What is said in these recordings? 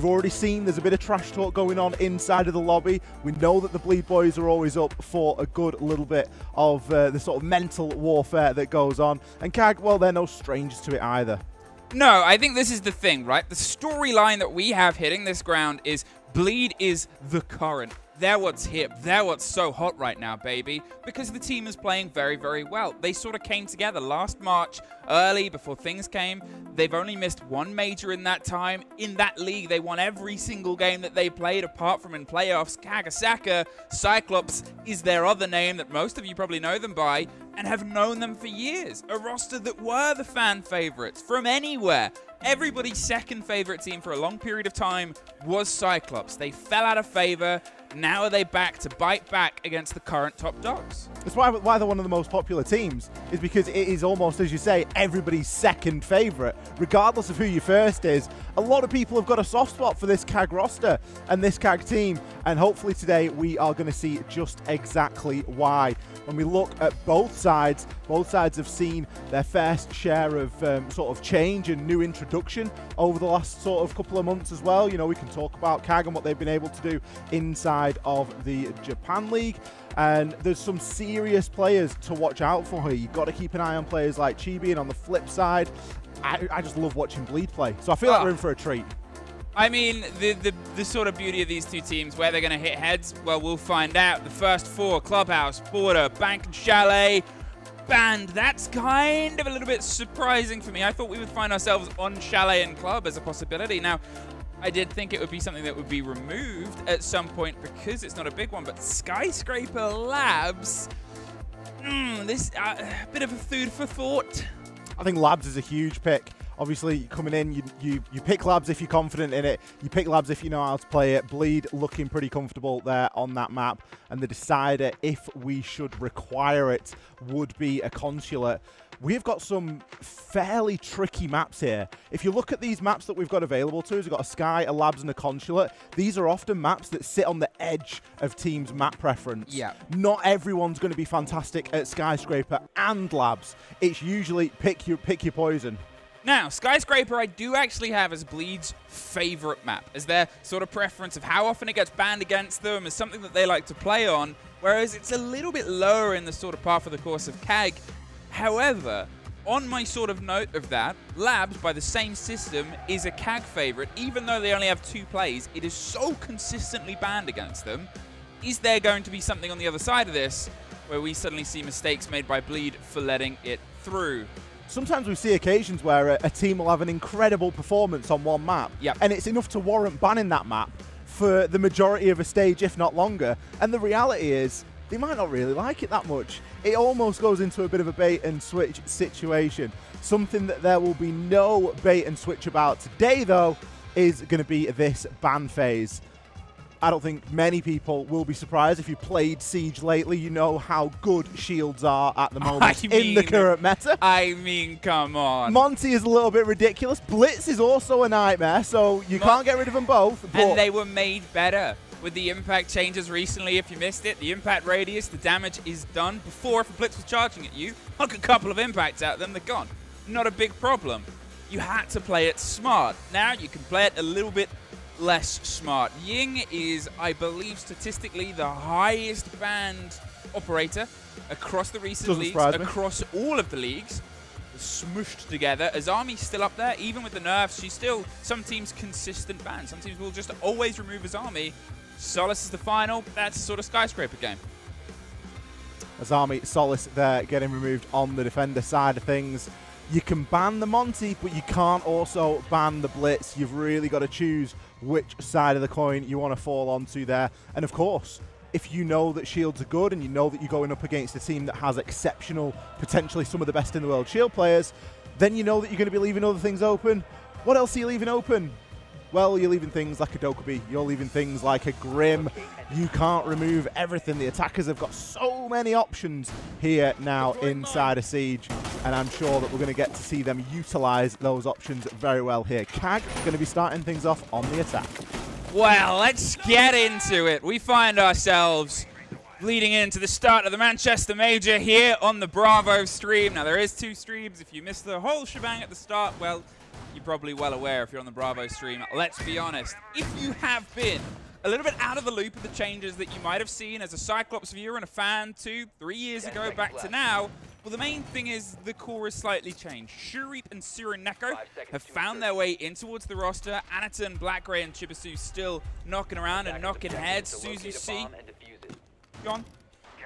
We've already seen there's a bit of trash talk going on inside of the lobby. We know that the Bleed Boys are always up for a good little bit of the sort of mental warfare that goes on. And CAG, well, they're no strangers to it either. No, I think this is the thing, right? The storyline that we have hitting this ground is Bleed is the current. They're what's hip. They're what's so hot right now, baby. Because the team is playing very, very well. They sort of came together last March, early, before things came. They've only missed one major in that time. In that league, they won every single game that they played, apart from in playoffs. CAG Osaka, Cyclops is their other name that most of you probably know them by, and have known them for years. A roster that were the fan favorites from anywhere. Everybody's second favorite team for a long period of time was Cyclops. They fell out of favor. Now are they back to bite back against the current top dogs? That's why they're one of the most popular teams, is because it is almost, as you say, everybody's second favorite. Regardless of who your first is, a lot of people have got a soft spot for this CAG roster and this CAG team, and hopefully today we are going to see just exactly why. When we look at both sides have seen their fair share of sort of change and new introduction over the last sort of couple of months as well. You know, we can talk about CAG and what they've been able to do inside of the Japan League. And there's some serious players to watch out for here. You've got to keep an eye on players like Chibi, and on the flip side, I just love watching Bleed play. So I feel like we're in for a treat. I mean, the sort of beauty of these two teams, where they're going to hit heads, well, we'll find out. The first four, Clubhouse, Border, Bank and Chalet, banned. That's kind of a little bit surprising for me. I thought we would find ourselves on Chalet and Club as a possibility. Now, I did think it would be something that would be removed at some point because it's not a big one, but Skyscraper Labs, this bit of a food for thought. I think Labs is a huge pick. Obviously, coming in, you pick Labs if you're confident in it. You pick Labs if you know how to play it. Bleed looking pretty comfortable there on that map. And the decider, if we should require it, would be a Consulate. We've got some fairly tricky maps here. If you look at these maps that we've got available to us, we've got a Sky, a Labs, and a Consulate. These are often maps that sit on the edge of teams' map preference. Yeah. Not everyone's going to be fantastic at Skyscraper and Labs. It's usually pick your poison. Now, Skyscraper I do actually have as Bleed's favorite map, as their sort of preference of how often it gets banned against them, as something that they like to play on, whereas it's a little bit lower in the sort of par for the course of CAG. However, on my sort of note of that, Labs, by the same system, is a CAG favorite. Even though they only have 2 plays, it is so consistently banned against them. Is there going to be something on the other side of this where we suddenly see mistakes made by Bleed for letting it through? Sometimes we see occasions where a team will have an incredible performance on one map, and it's enough to warrant banning that map for the majority of a stage, if not longer. And the reality is, they might not really like it that much. It almost goes into a bit of a bait and switch situation. Something that there will be no bait and switch about today, though, is going to be this ban phase. I don't think many people will be surprised. If you played Siege lately, you know how good shields are at the moment in the current meta. I mean, come on. Monty is a little bit ridiculous. Blitz is also a nightmare, so you can't get rid of them both. And they were made better with the impact changes recently. If you missed it, the impact radius, the damage is done. Before, if a Blitz was charging at you, knock a couple of impacts out of them, they're gone. Not a big problem. You had to play it smart. Now you can play it a little bit less smart. Ying is, I believe, statistically the highest banned operator across the recent leagues, across all of the leagues, smooshed together. Azami's still up there, even with the nerfs. She's still some teams' consistent ban. Some teams will just always remove Azami. Solace is the final. That's a sort of Skyscraper game. Azami, Solace there getting removed on the defender side of things. You can ban the Monty, but you can't also ban the Blitz. You've really got to choose which side of the coin you want to fall onto there. And of course, if you know that shields are good and you know that you're going up against a team that has exceptional, potentially some of the best in the world shield players, then you know that you're going to be leaving other things open. What else are you leaving open? Well, you're leaving things like a Dokkaebi. You're leaving things like a Grim. You can't remove everything. The attackers have got so many options here now inside a Siege, and I'm sure that we're going to get to see them utilize those options very well here. CAG going to be starting things off on the attack. Well, let's get into it. We find ourselves leading into the start of the Manchester Major here on the Bravo stream. Now, there is 2 streams. If you missed the whole shebang at the start, well, you're probably well aware if you're on the Bravo stream, let's be honest, if you have been a little bit out of the loop of the changes that you might have seen as a Cyclops viewer and a fan 2-3 years ago back to now, well, the main thing is the core is slightly changed. Shuriep and Sireneko have found their way in towards the roster. Anaton, Black Gray, and Chibisu still knocking around and knocking heads. Suzu C, gone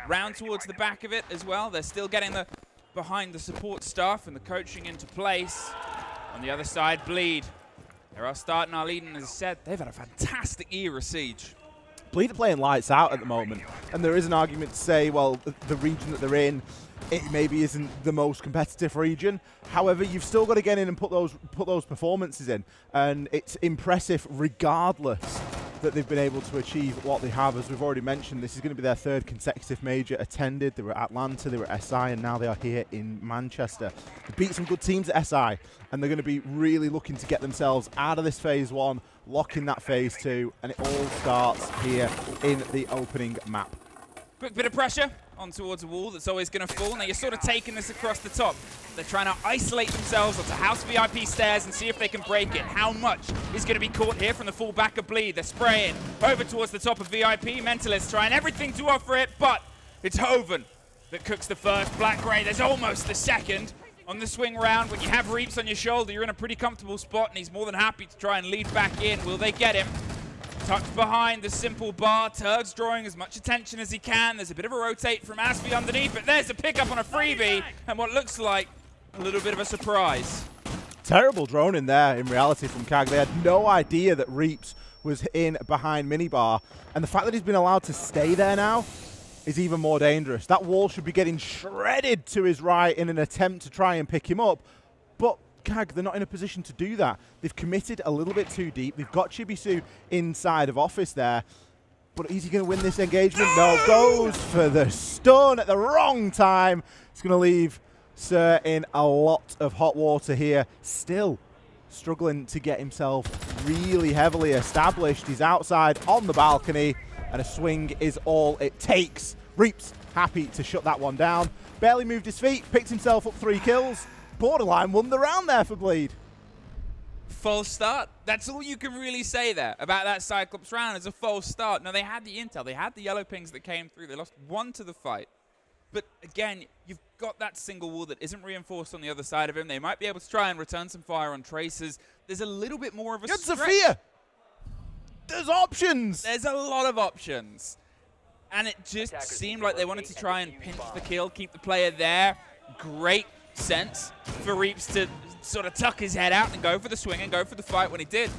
round towards the back of it as well. They're still getting the behind the support staff and the coaching into place. On the other side, Bleed. They're all starting our lead, and as I said, they've had a fantastic era Siege. Bleed are playing lights out at the moment, and there is an argument to say, well, the region that they're in, it maybe isn't the most competitive region. However, you've still got to get in and put those performances in, and it's impressive regardless that they've been able to achieve what they have. As we've already mentioned, this is going to be their 3rd consecutive major attended. They were at Atlanta, they were at SI, and now they are here in Manchester. They beat some good teams at SI, and they're going to be really looking to get themselves out of this phase 1, lock in that phase 2, and it all starts here in the opening map. Quick bit of pressure on towards a wall that's always going to fall. Now you're sort of taking this across the top. They're trying to isolate themselves onto House VIP stairs and see if they can break it. How much is going to be caught here from the full back of Bleed? They're spraying over towards the top of VIP. Mentalist trying everything to offer it, but it's Hoven that cooks the first. Black Gray, there's almost the second. On the swing round, when you have Reaps on your shoulder, you're in a pretty comfortable spot, and he's more than happy to try and lead back in. Will they get him? Tucked behind the simple bar. Turg's drawing as much attention as he can. There's a bit of a rotate from Asby underneath, but there's a pickup on a freebie, and what looks like a little bit of a surprise. Terrible drone in there, in reality, from CAG. They had no idea that Reaps was in behind Minibar, and the fact that he's been allowed to stay there now is even more dangerous. That wall should be getting shredded to his right in an attempt to try and pick him up, but CAG, they're not in a position to do that. They've committed a little bit too deep. They've got Chibisu inside of office there, but is he going to win this engagement? No, goes for the stun at the wrong time. It's going to leave Sir in a lot of hot water here. Still struggling to get himself really heavily established. He's outside on the balcony, and a swing is all it takes. Reaps happy to shut that one down. Barely moved his feet, picked himself up 3 kills. Borderline won the round there for Bleed. False start. That's all you can really say there about that Cyclops round is a false start. No, they had the intel. They had the yellow pings that came through. They lost 1 to the fight. But again, you've got that single wall that isn't reinforced on the other side of him. They might be able to try and return some fire on traces. There's a little bit more of a stretch. Sophia! There's options! There's a lot of options. And it just seemed like they wanted to try and pinch the kill, keep the player there. Great sense for Reaps to sort of tuck his head out and go for the swing and go for the fight when he did.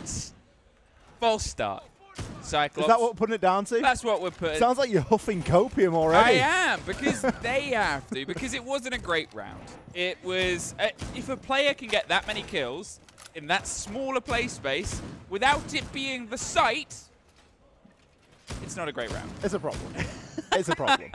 False start. Cyclops. Is that what we're putting it down to? That's what we're putting. Sounds like you're huffing copium already. I am, because they have to, because it wasn't a great round. It was, if a player can get that many kills in that smaller play space without it being the site, it's not a great round. It's a problem. It's a problem.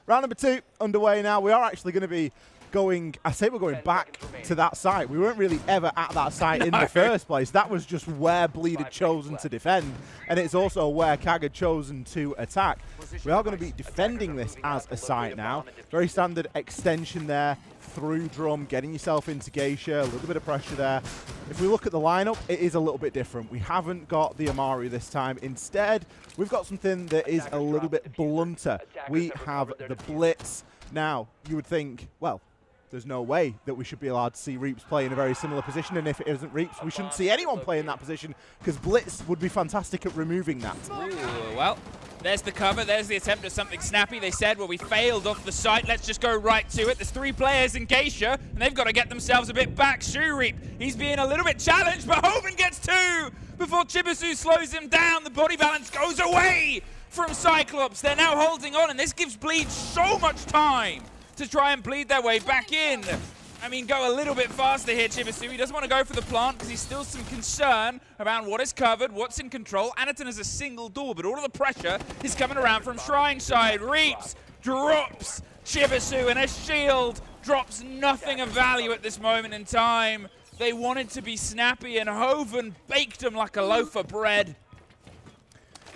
Round number 2 underway now. We are actually going to be going, I say we're going back to that site. We weren't really ever at that site in the first place. That was just where Bleed had chosen to defend, and it's also where CAG had chosen to attack. We are going to be defending this as a site now. Very standard extension there through drum, getting yourself into Geisha, a little bit of pressure there. If we look at the lineup, it is a little bit different. We haven't got the Amari this time. Instead, we've got something that is a little bit blunter. We have the Blitz. Now, you would think, well, there's no way that we should be allowed to see Reaps play in a very similar position, and if it isn't Reaps, we shouldn't see anyone play in that position, because Blitz would be fantastic at removing that. Ooh, well, there's the cover, there's the attempt at something snappy. They said, well, we failed off the site, let's just go right to it. There's 3 players in Geisha, and they've got to get themselves a bit back. Shuriep, he's being a little bit challenged, but Hoven gets 2 before Chibisu slows him down. The body balance goes away from Cyclops. They're now holding on, and this gives Bleed so much time to try and bleed their way back in. I mean, go a little bit faster here, Chibisu. He doesn't want to go for the plant because he's still some concern around what is covered, what's in control. Anaton has a single door, but all of the pressure is coming around from Shrine side. Reaps drops Chibisu, and a shield drops nothing of value at this moment in time. They wanted to be snappy, and Hoven baked them like a loaf of bread.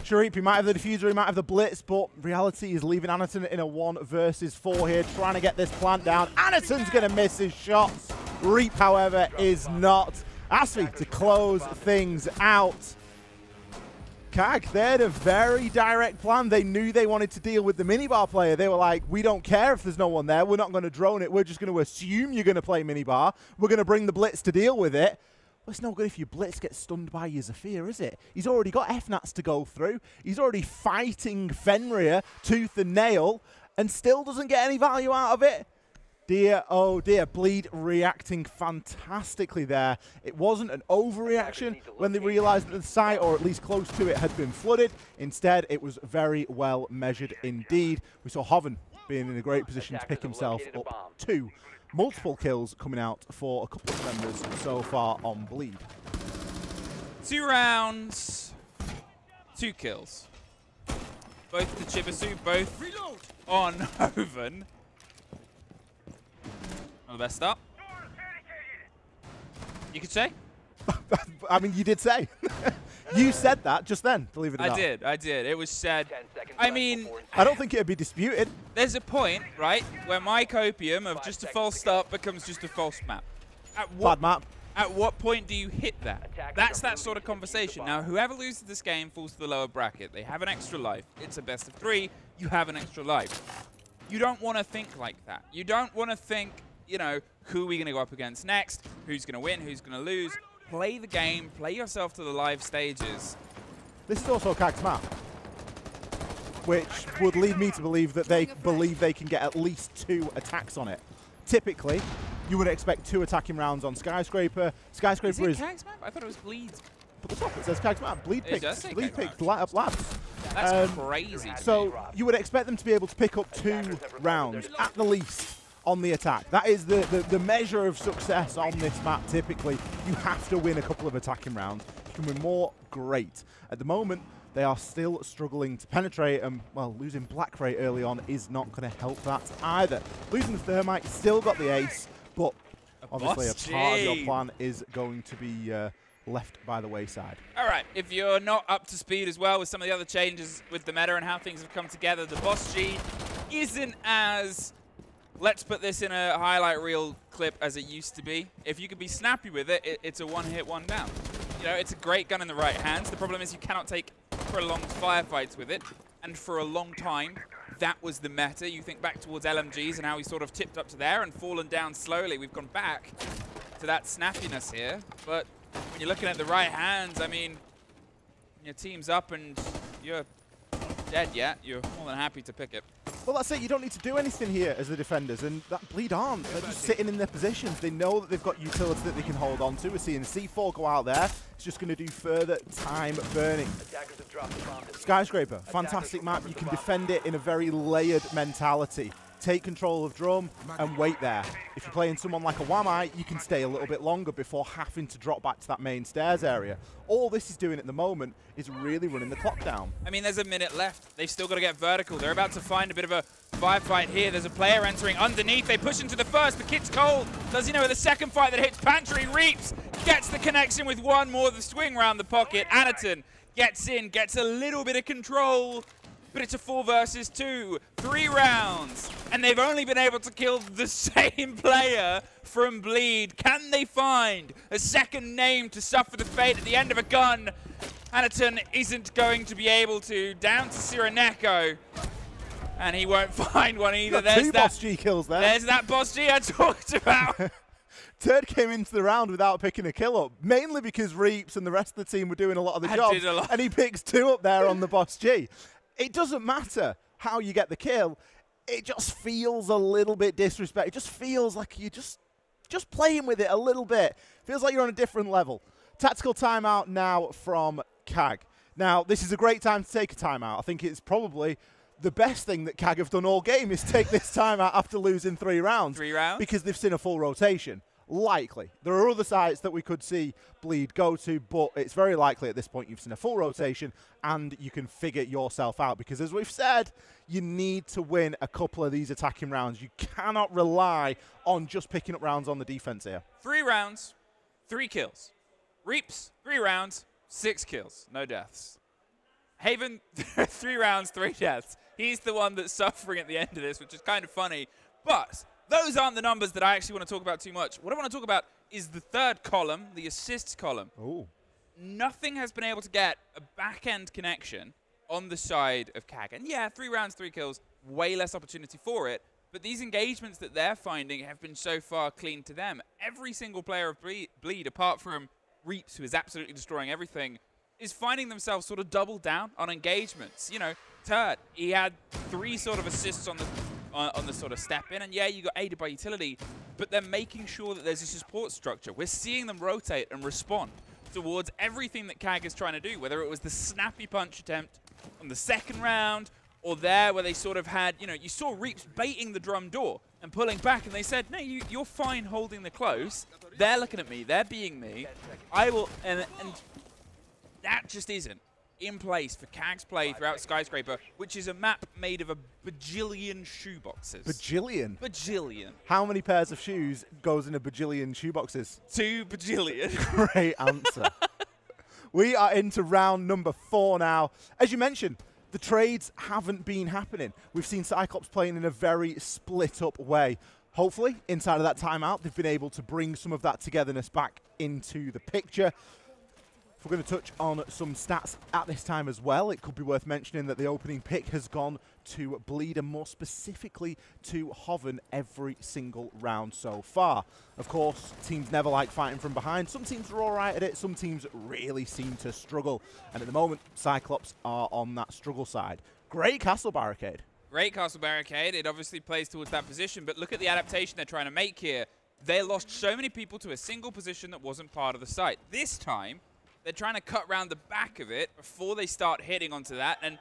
Shuriep, he might have the diffuser, he might have the blitz, but reality is leaving Anaton in a 1 versus 4 here, trying to get this plant down. Anaton's going to miss his shots. Reap, however, is not. Asfi to close things out. CAG, they had a very direct plan. They knew they wanted to deal with the minibar player. They were like, we don't care if there's no one there. We're not going to drone it. We're just going to assume you're going to play minibar. We're going to bring the blitz to deal with it. Well, it's no good if your blitz gets stunned by your Zafir, is it? He's already got FNATs to go through. He's already fighting Fenrir tooth and nail and still doesn't get any value out of it. Dear, oh dear, Bleed reacting fantastically there. It wasn't an overreaction when they realized that the site, or at least close to it, had been flooded. Instead, it was very well measured indeed. We saw Hoven being in a great position to pick himself up too. Multiple kills coming out for a couple of members so far on Bleed. 2 rounds, 2 kills. Both the Chibisu, both on Hoven. Not the best start. You could say? I mean, you did say. You said that just then, believe it or not. I did. It was said. I mean, I don't think it'd be disputed. There's a point, right, where my copium of just a false start becomes just a false map. Bad map. At what point do you hit that? That's that sort of conversation. Now, whoever loses this game falls to the lower bracket. They have an extra life. It's a best of 3. You have an extra life. You don't want to think like that. You don't want to think, you know, who are we going to go up against next? Who's going to win? Who's going to lose? Play the game. Play yourself to the live stages. This is also CAG's map, which would lead me to believe that they believe they can get at least 2 attacks on it. Typically, you would expect 2 attacking rounds on Skyscraper. Skyscraper is it CAG's map? I thought it was Bleed's. At the top it says CAG's map. Bleed picks light up labs. That's crazy. So you would expect them to be able to pick up 2 rounds at the least on the attack. That is the measure of success on this map. Typically, you have to win a couple of attacking rounds. If you can win more, great. At the moment, they are still struggling to penetrate, and, well, losing Black Ray early on is not going to help that either. Losing the Thermite, still got the ace, but obviously a part of your plan is going to be left by the wayside. All right, if you're not up to speed as well with some of the other changes with the meta and how things have come together, the Boss G isn't as, let's put this in a highlight reel clip, as it used to be. If you could be snappy with it, it's a one-hit, one-down. You know, it's a great gun in the right hands. The problem is you cannot take prolonged firefights with it, and for a long time, that was the meta. You think back towards LMGs and how we sort of tipped up to there and fallen down slowly. We've gone back to that snappiness here, but when you're looking at the right hands, I mean, when your team's up and you're dead yet, you're more than happy to pick it. Well, that's it. You don't need to do anything here as the defenders, and that Bleed aren't. They're just sitting in their positions. They know that they've got utility that they can hold on to. We're seeing C4 go out there. It's just going to do further time burning. Skyscraper, fantastic map. You can defend it in a very layered mentality. Take control of drum and wait there. If you're playing someone like a Wamai, you can stay a little bit longer before having to drop back to that main stairs area. All this is doing at the moment is really running the clock down. I mean, there's a minute left. They've still got to get vertical. They're about to find a bit of a firefight here. There's a player entering underneath. They push into the first. The kid's cold. Does he know the second fight that hits Pantry? Reaps gets the connection with one more of the swing round the pocket. Anaton gets in, gets a little bit of control. But it's a 4 versus 2, 3 rounds, and they've only been able to kill the same player from Bleed. Can they find a second name to suffer the fate at the end of a gun? Anaton isn't going to be able to. Down to Sireneko, and he won't find one either. There's 2 Boss G kills there. There's that Boss G I talked about. Turd came into the round without picking a kill up, mainly because Reaps and the rest of the team were doing a lot of the jobs, and he picks 2 up there on the Boss G. It doesn't matter how you get the kill. It just feels a little bit disrespectful. It just feels like you're just playing with it a little bit. Feels like you're on a different level. Tactical timeout now from CAG. Now, this is a great time to take a timeout. I think it's probably the best thing that CAG have done all game is take this timeout after losing 3 rounds. 3 rounds? Because they've seen a full rotation. Likely. There are other sites that we could see Bleed go to, but it's very likely at this point you've seen a full rotation and you can figure yourself out, because as we've said, you need to win a couple of these attacking rounds. You cannot rely on just picking up rounds on the defense here. 3 rounds, 3 kills. Reaps, 3 rounds, 6 kills, no deaths. Haven, 3 rounds, 3 deaths. He's the one that's suffering at the end of this, which is kind of funny, but those aren't the numbers that I actually want to talk about too much. What I want to talk about is the third column, the assists column. Ooh. Nothing has been able to get a back-end connection on the side of CAG. And yeah, 3 rounds, 3 kills, way less opportunity for it. But these engagements that they're finding have been so far clean to them. Every single player of Bleed, apart from Reaps, who is absolutely destroying everything, is finding themselves sort of double down on engagements. You know, Turd, he had 3 sort of assists on the sort of step in, and yeah, you got aided by utility, but they're making sure that there's a support structure. We're seeing them rotate and respond towards everything that CAG is trying to do, whether it was the snappy punch attempt on the second round, or there where they sort of had, you know, you saw Reaps baiting the drum door and pulling back, and they said, no, you're fine holding the close. They're looking at me. They're being me. I will, and that just isn't in place for CAG's play throughout Skyscraper, which is a map made of a bajillion shoeboxes. Bajillion? Bajillion. How many pairs of shoes goes in a bajillion shoeboxes? 2 bajillion. Great answer. We are into round number 4 now. As you mentioned, the trades haven't been happening. We've seen Cyclops playing in a very split-up way. Hopefully, inside of that timeout, they've been able to bring some of that togetherness back into the picture. If we're going to touch on some stats at this time as well, it could be worth mentioning that the opening pick has gone to Bleed, and more specifically to Hoven every single round so far. Of course, teams never like fighting from behind. Some teams are all right at it. Some teams really seem to struggle. And at the moment, Cyclops are on that struggle side. Great castle barricade. Great castle barricade. It obviously plays towards that position, but look at the adaptation they're trying to make here. They lost so many people to a single position that wasn't part of the site. This time, they're trying to cut around the back of it before they start hitting onto that and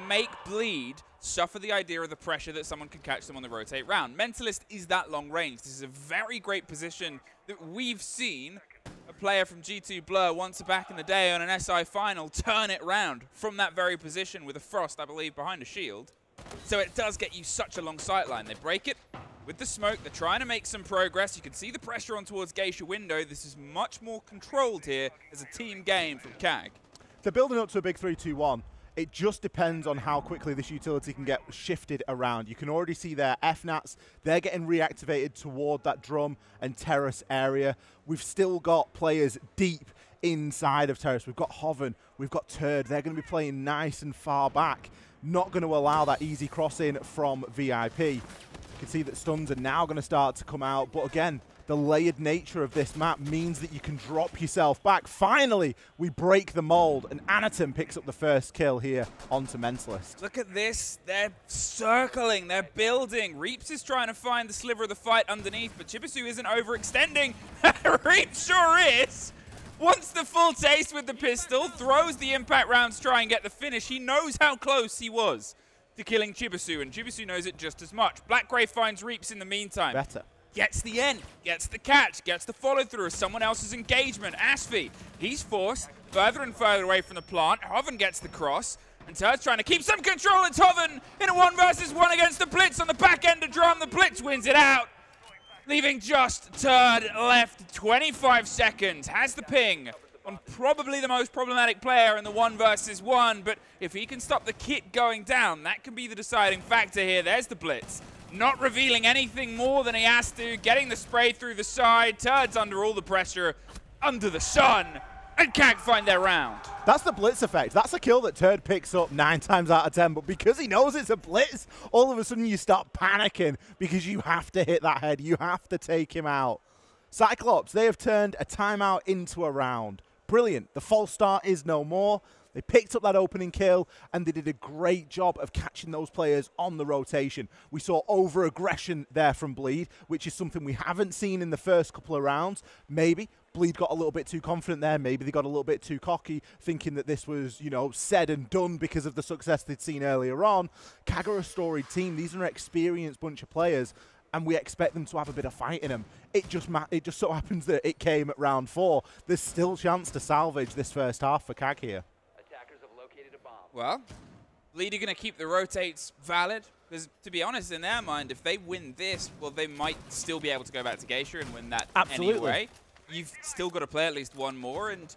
make Bleed suffer the idea of the pressure that someone can catch them on the rotate round. Mentalist is that long range. This is a very great position that we've seen a player from G2 Blur once back in the day on an SI final turn it round from that very position with a Frost, I believe, behind a shield. So it does get you such a long sight line. They break it with the smoke. They're trying to make some progress. You can see the pressure on towards Geisha window. This is much more controlled here as a team game from CAG. They're building up to a big 3-2-1. It just depends on how quickly this utility can get shifted around. You can already see their FNATs. They're getting reactivated toward that drum and terrace area. We've still got players deep inside of terrace. We've got Hoven. We've got Turd. They're going to be playing nice and far back. Not going to allow that easy crossing from VIP. You can see that stuns are now going to start to come out. But again, the layered nature of this map means that you can drop yourself back. Finally, we break the mold, and Anatom picks up the first kill here onto Mentalist. Look at this. They're circling. They're building. Reaps is trying to find the sliver of the fight underneath, but Chibisu isn't overextending. Reaps sure is. Wants the full taste with the pistol, throws the impact rounds, try and get the finish. He knows how close he was to killing Chibisu, and Chibisu knows it just as much. Blackgrave finds Reaps in the meantime. Better. Gets the end, gets the catch, gets the follow-through of someone else's engagement. Asfi, he's forced further and further away from the plant. Hoven gets the cross, and Turd's trying to keep some control. It's Hoven in a 1-versus-1 against the Blitz on the back end of Drum. The Blitz wins it out, leaving just Turd left. 25 seconds, has the ping on probably the most problematic player in the 1-versus-1, but if he can stop the kit going down, that can be the deciding factor here. There's the Blitz. Not revealing anything more than he has to, getting the spray through the side. Turd's under all the pressure, under the sun, and CAG find their round. That's the Blitz effect. That's a kill that Turd picks up 9 times out of 10, but because he knows it's a Blitz, all of a sudden you start panicking because you have to hit that head. You have to take him out. Cyclops, they have turned a timeout into a round. Brilliant. The false start is no more. They picked up that opening kill, and they did a great job of catching those players on the rotation. We saw over-aggression there from Bleed, which is something we haven't seen in the first couple of rounds. Maybe Bleed got a little bit too confident there. Maybe they got a little bit too cocky, thinking that this was, you know, said and done because of the success they'd seen earlier on. CAG are a storied team. These are an experienced bunch of players, and we expect them to have a bit of fight in them. It just so happens that it came at round 4. There's still a chance to salvage this first half for CAG here. Well, Bleed are going to keep the rotates valid, because to be honest, in their mind, if they win this, well, they might still be able to go back to Geisha and win that anyway. You've still got to play at least one more, and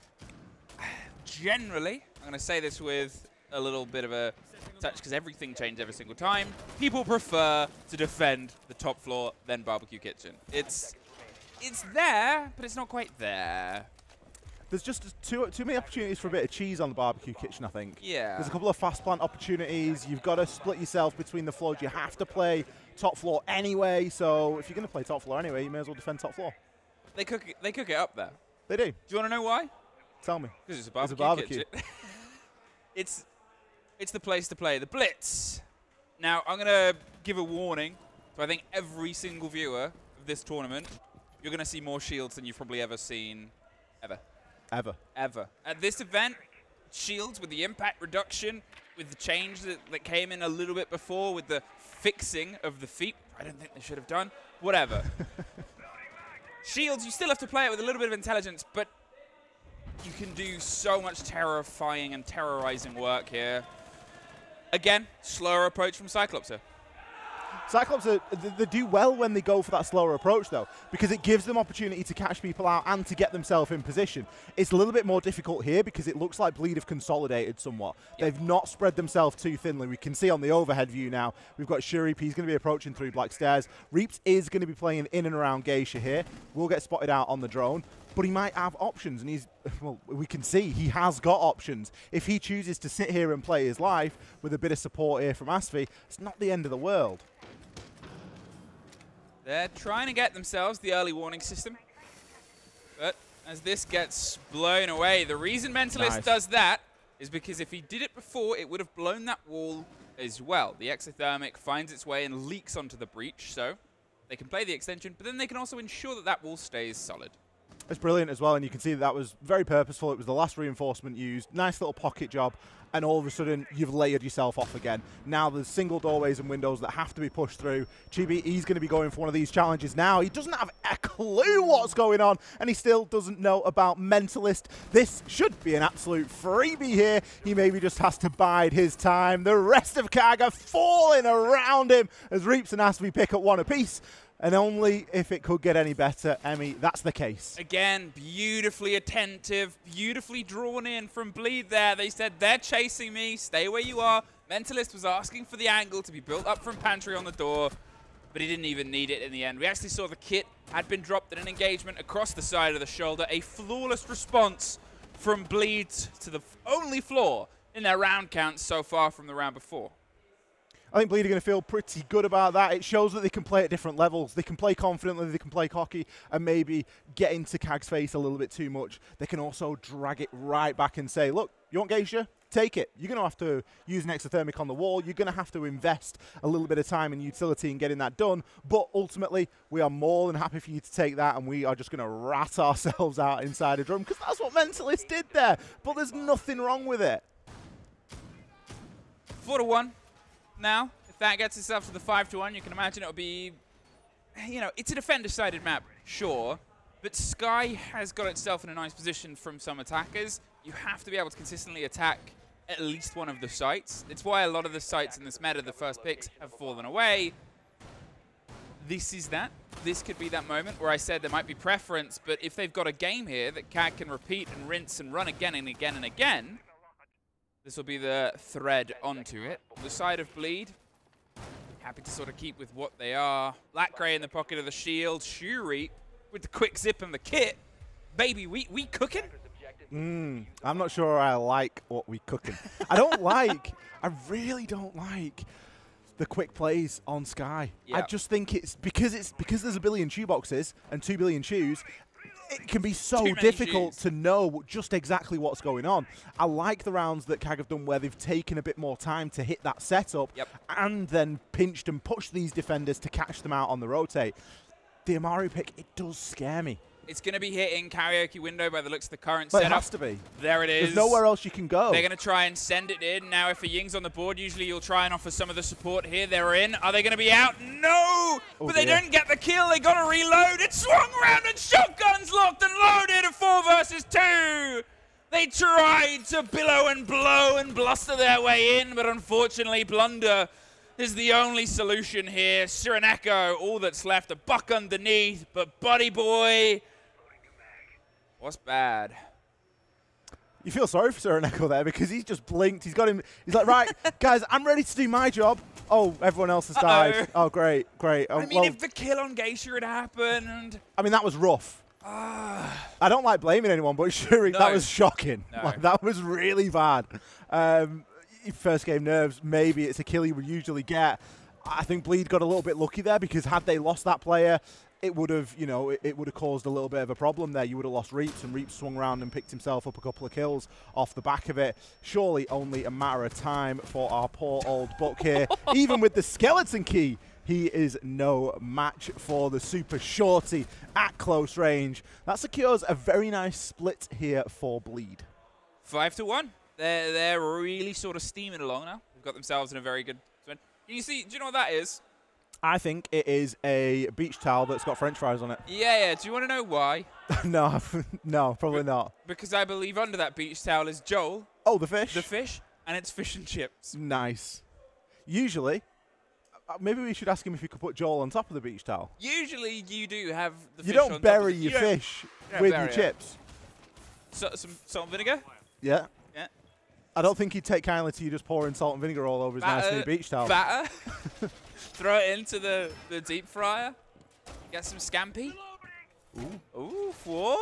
generally, I'm going to say this with a little bit of a touch, because everything changes every single time, people prefer to defend the top floor than Barbecue Kitchen. It's there, but it's not quite there. There's just too many opportunities for a bit of cheese on the barbecue kitchen, I think. Yeah. There's a couple of fast plant opportunities. You've got to split yourself between the floors. You have to play top floor anyway, so if you're going to play top floor anyway, you may as well defend top floor. They cook it up there. They do. Do you want to know why? Tell me. Because it's a barbecue kitchen. It's the place to play. The Blitz. Now, I'm going to give a warning to, I think, every single viewer of this tournament. You're going to see more shields than you've probably ever seen, ever. Ever. At this event, shields with the impact reduction, with the change that came in a little bit before, with the fixing of the feet. I don't think they should have done. Whatever. Shields, you still have to play it with a little bit of intelligence, but you can do so much terrifying and terrorizing work here. Again, slower approach from Cyclops here. Cyclops, they do well when they go for that slower approach, though, because it gives them opportunity to catch people out and to get themselves in position. It's a little bit more difficult here because it looks like Bleed have consolidated somewhat. Yep. They've not spread themselves too thinly. We can see on the overhead view now, we've got Shuripe. He's going to be approaching through Black Stairs. Reaps is going to be playing in and around Geisha here. Will get spotted out on the drone, but he might have options, and well, we can see he has got options. If he chooses to sit here and play his life with a bit of support here from Asfi, it's not the end of the world. They're trying to get themselves the early warning system. But as this gets blown away, the reason Mentalist does that is because if he did it before, it would have blown that wall as well. The exothermic finds its way and leaks onto the breach, so they can play the extension, but then they can also ensure that that wall stays solid. It's brilliant as well, and you can see that was very purposeful. It was the last reinforcement used. Nice little pocket job, and all of a sudden, you've layered yourself off again. Now there's single doorways and windows that have to be pushed through. Chibi, he's going to be going for one of these challenges now. He doesn't have a clue what's going on, and he still doesn't know about Mentalist. This should be an absolute freebie here. He maybe just has to bide his time. The rest of CAG are falling around him as Reaps and Asvi pick up one apiece. And only if it could get any better, Emmy, that's the case. Again, beautifully attentive, beautifully drawn in from Bleed there. They said, they're chasing me, stay where you are. Mentalist was asking for the angle to be built up from Pantry on the door, but he didn't even need it in the end. We actually saw the kit had been dropped in an engagement across the side of the shoulder. A flawless response from Bleed to the only flaw in their round count so far from the round before. I think Bleed are going to feel pretty good about that. It shows that they can play at different levels. They can play confidently, they can play cocky, and maybe get into CAG's face a little bit too much. They can also drag it right back and say, look, you want Geisha? Take it. You're going to have to use an exothermic on the wall. You're going to have to invest a little bit of time and utility in getting that done. But ultimately, we are more than happy for you to take that, and we are just going to rat ourselves out inside a drum, because that's what Mentalist did there. But there's nothing wrong with it. 4-1. Now, if that gets itself to the 5-1, you can imagine it'll be, you know, it's a defender-sided map, sure, but Sky has got itself in a nice position from some attackers. You have to be able to consistently attack at least one of the sites. It's why a lot of the sites in this meta, the first picks, have fallen away. This is that. This could be that moment where I said there might be preference, but if they've got a game here that CAG can repeat and rinse and run again and again and again, this will be the thread onto it. On the side of Bleed, happy to sort of keep with what they are. Black Grey in the pocket of the shield. Shuri with the quick zip and the kit. Baby, we cooking? I'm not sure I like what we cooking. I really don't like the quick plays on Sky. Yep. I just think it's because there's a billion chew boxes and 2 billion chews. It can be so difficult to know just exactly what's going on. I like the rounds that CAG have done where they've taken a bit more time to hit that setup and then pinched and pushed these defenders to catch them out on the rotate. The Amaru pick, it does scare me. It's going to be hitting karaoke window by the looks of the current setup. It has to be. There it is. There's nowhere else you can go. They're going to try and send it in. Now, if a Ying's on the board, usually you'll try and offer some of the support here. They're in. Are they going to be out? No! But they don't get the kill. They got to reload. It swung around and shotguns locked and loaded at 4 versus 2. They tried to billow and blow and bluster their way in, but unfortunately, blunder is the only solution here. Sireneko, all that's left, a buck underneath, but Buddy Boy, what's bad? You feel sorry for Sereneko there because he's just blinked. He's got him. He's like, right, guys, I'm ready to do my job. Oh, everyone else has died. Oh, great. Oh, I mean, if the kill on Geisha had happened. I mean, that was rough. I don't like blaming anyone, but sure, that was shocking. No. Like, that was really bad. First game nerves, maybe it's a kill you would usually get. I think Bleed got a little bit lucky there because had they lost that player, it would have, you know, it would have caused a little bit of a problem there. You would have lost Reaps, and Reaps swung around and picked himself up a couple of kills off the back of it. Surely only a matter of time for our poor old Buck here. Even with the skeleton key, he is no match for the super shorty at close range. That secures a very nice split here for Bleed. 5-1. They're really sort of steaming along now. They've got themselves in a very good spin. Can you see? Do you know what that is? I think it is a beach towel that's got French fries on it. Yeah. Do you want to know why? No, no, probably not. Because I believe under that beach towel is Joel. Oh, the fish? The fish, and it's fish and chips. Nice. Usually, maybe we should ask him if he could put Joel on top of the beach towel. Usually you do have the fish You don't on bury top your fish with your chips. So, some salt and vinegar? Yeah. Yeah. I don't think he'd take kindly to you just pouring salt and vinegar all over his nice new beach towel. Batter. Throw it into the deep fryer. Get some scampi. Ooh, 4.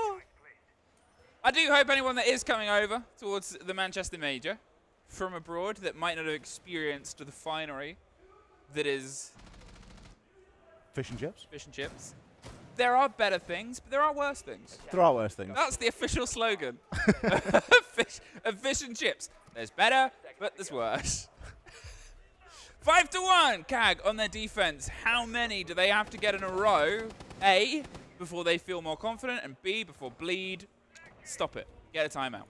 I do hope anyone that is coming over towards the Manchester Major from abroad that might not have experienced the finery that is fish and chips. Fish and chips. There are better things, but there are worse things. There are worse things. That's the official slogan. fish and chips. There's better, but there's worse. 5-1, CAG on their defense. How many do they have to get in a row? A, before they feel more confident, and B, before Bleed. Stop it. Get a timeout.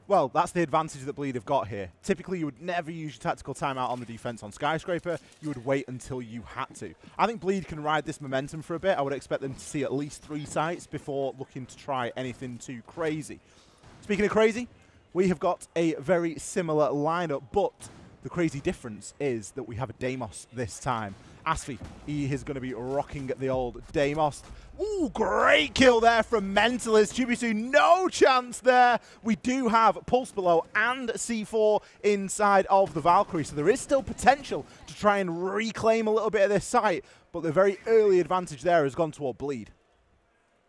Well, that's the advantage that Bleed have got here. Typically, you would never use your tactical timeout on the defense on Skyscraper. You would wait until you had to. I think Bleed can ride this momentum for a bit. I would expect them to see at least 3 sites before looking to try anything too crazy. Speaking of crazy, we have got a very similar lineup, but the crazy difference is that we have a Deimos this time. Asfi, he is going to be rocking the old Deimos. Ooh, great kill there from Mentalist. Jubisu, no chance there. We do have Pulse Below and C4 inside of the Valkyrie, so there is still potential to try and reclaim a little bit of this site, but the very early advantage there has gone toward Bleed.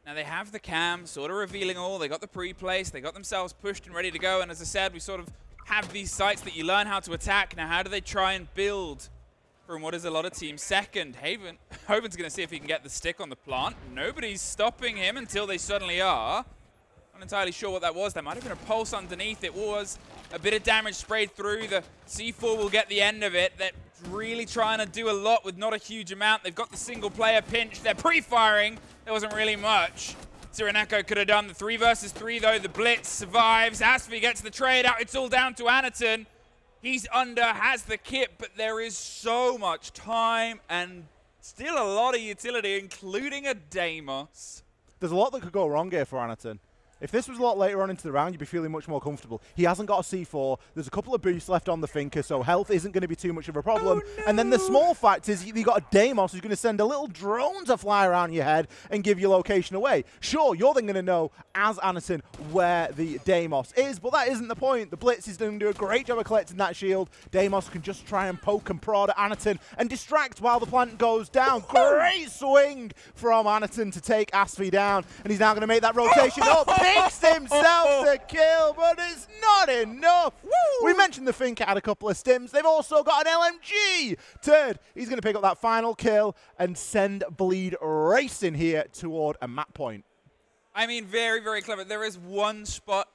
Now they have the cam, sort of revealing all. They got the pre-place, they got themselves pushed and ready to go, and as I said, we sort of have these sites that you learn how to attack. Now how do they try and build from what is a lot of teams? Second, Hoven's going to see if he can get the stick on the plant. Nobody's stopping him until they suddenly are. Not entirely sure what that was. There might have been a pulse underneath. It was a bit of damage sprayed through. The C4 will get the end of it. They're really trying to do a lot with not a huge amount. They've got the single player pinch. They're pre-firing. There wasn't really much Sereneko could have done. The 3 versus 3 though. The blitz survives. Asfi gets the trade out. It's all down to Anaton. He's under, has the kit, but there is so much time and still a lot of utility, including a Deimos. There's a lot that could go wrong here for Anaton. If this was a lot later on into the round, you'd be feeling much more comfortable. He hasn't got a C4. There's a couple of boosts left on the Finker, so health isn't going to be too much of a problem. Oh, no. And then the small fact is you've got a Deimos who's going to send a little drone to fly around your head and give your location away. Sure, you're then going to know, as Anaton, where the Deimos is, but that isn't the point. The Blitz is going to do a great job of collecting that shield. Deimos can just try and poke and prod at Anaton and distract while the plant goes down. Great swing from Anaton to take Asfi down, and he's now going to make that rotation up. Picks himself the kill, but it's not enough. Woo! We mentioned the Finker had a couple of stims. They've also got an LMG. Turd, he's going to pick up that final kill and send Bleed racing here toward a map point. I mean, very, very clever. There is one spot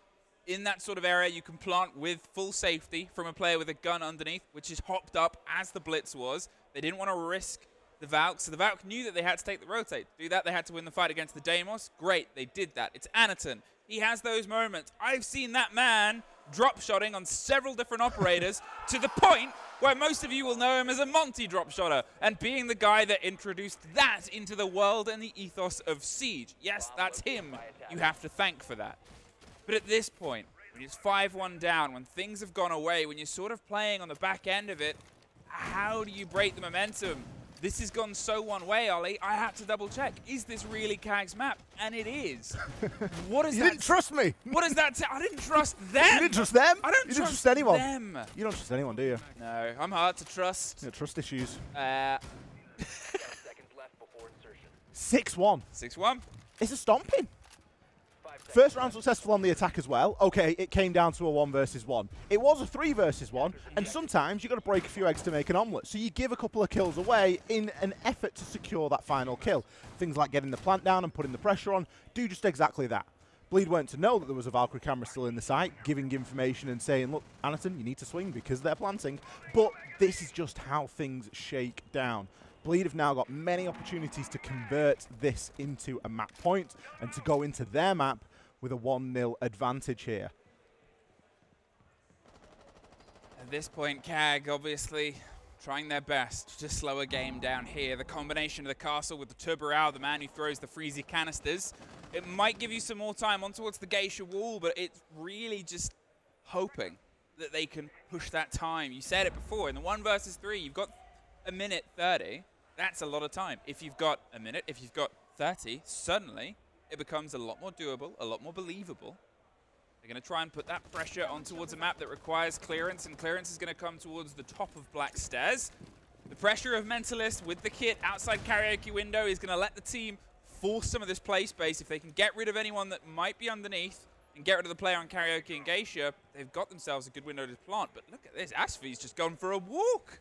in that sort of area you can plant with full safety from a player with a gun underneath, which is hopped up as the Blitz was. They didn't want to risk the Valk, so the Valk knew that they had to take the rotate. To do that, they had to win the fight against the Deimos. Great, they did that. It's Anaton. He has those moments. I've seen that man drop-shotting on several different operators to the point where most of you will know him as a Monty drop-shotter and being the guy that introduced that into the world and the ethos of Siege. Yes, that's him. You have to thank for that. But at this point, when it's 5-1 down, when things have gone away, when you're sort of playing on the back end of it, how do you break the momentum? This has gone so one way, Ollie. I had to double check. Is this really CAG's map? And it is. What is You that? didn't trust me. What is that? I didn't trust them. You didn't trust them? I don't you trust didn't trust anyone. them. You don't trust anyone, do you? No, I'm hard to trust. You know, trust issues. 6-1. 6-1. It's a stomping. First round successful on the attack as well. Okay, it came down to a 1 versus 1. It was a 3 versus 1, and sometimes you've got to break a few eggs to make an omelette. So you give a couple of kills away in an effort to secure that final kill. Things like getting the plant down and putting the pressure on do just exactly that. Bleed weren't to know that there was a Valkyrie camera still in the site, giving information and saying, look, Anaton, you need to swing because they're planting. But this is just how things shake down. Bleed have now got many opportunities to convert this into a map point and to go into their map with a 1-0 advantage here. At this point, CAG obviously trying their best to slow a game down here. The combination of the castle with the Turborao, the man who throws the freezy canisters, it might give you some more time on towards the Geisha wall, but it's really just hoping that they can push that time. You said it before, in the 1 versus 3, you've got a minute 30. That's a lot of time. If you've got a minute, if you've got 30, suddenly it becomes a lot more doable, a lot more believable. They're going to try and put that pressure on towards a map that requires clearance, and clearance is going to come towards the top of Black Stairs. The pressure of Mentalist with the kit outside karaoke window is going to let the team force some of this play space. If they can get rid of anyone that might be underneath and get rid of the player on karaoke and Geisha, they've got themselves a good window to plant. But look at this, Asfi's just gone for a walk.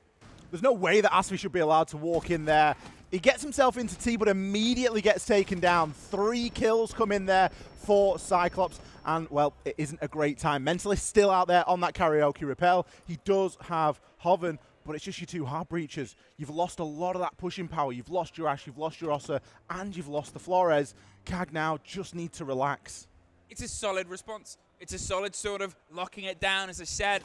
There's no way that Asfi should be allowed to walk in there. He gets himself into T, but immediately gets taken down. 3 kills come in there for Cyclops, and, well, it isn't a great time. Mentalist still out there on that karaoke rappel. He does have Hoven, but it's just your 2 hard breachers. You've lost a lot of that pushing power. You've lost your Ash, you've lost your Ossa, and you've lost the Flores. CAG now just need to relax. It's a solid response. It's a solid sort of locking it down, as I said.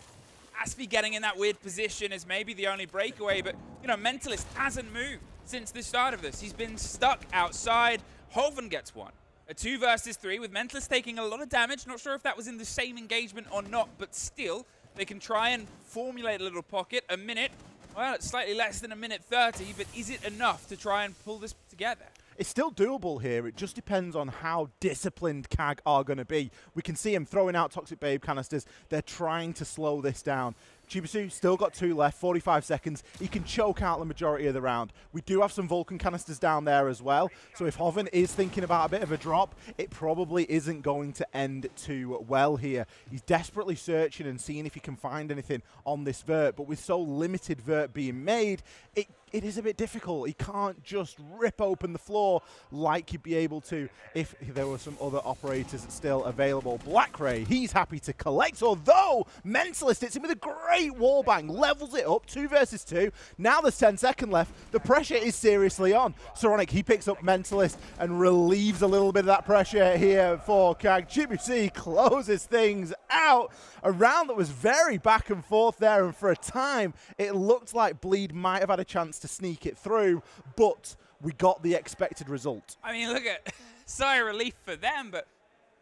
Asfi getting in that weird position is maybe the only breakaway, but, you know, Mentalist hasn't moved since the start of this. He's been stuck outside. Hoven gets one. A 2 versus 3 with Mentalist taking a lot of damage. Not sure if that was in the same engagement or not, but still, they can try and formulate a little pocket. A minute, well, it's slightly less than a minute 30, but is it enough to try and pull this together? It's still doable here. It just depends on how disciplined CAG are going to be. We can see him throwing out Toxic Babe canisters. They're trying to slow this down. Chibisu still got 2 left, 45 seconds. He can choke out the majority of the round. We do have some Vulcan canisters down there as well. So if Hoven is thinking about a bit of a drop, it probably isn't going to end too well here. He's desperately searching and seeing if he can find anything on this vert. But with so limited vert being made, it is a bit difficult. He can't just rip open the floor like he'd be able to if there were some other operators still available. Black Ray, he's happy to collect, although Mentalist hits him with a great wallbang, levels it up, 2 versus 2. Now there's 10 seconds left. The pressure is seriously on. Saronic, he picks up Mentalist and relieves a little bit of that pressure here for CAG. Chibusi closes things out. A round that was very back and forth there, and for a time, it looked like Bleed might have had a chance to sneak it through, but we got the expected result. I mean, look at sigh of relief for them, but,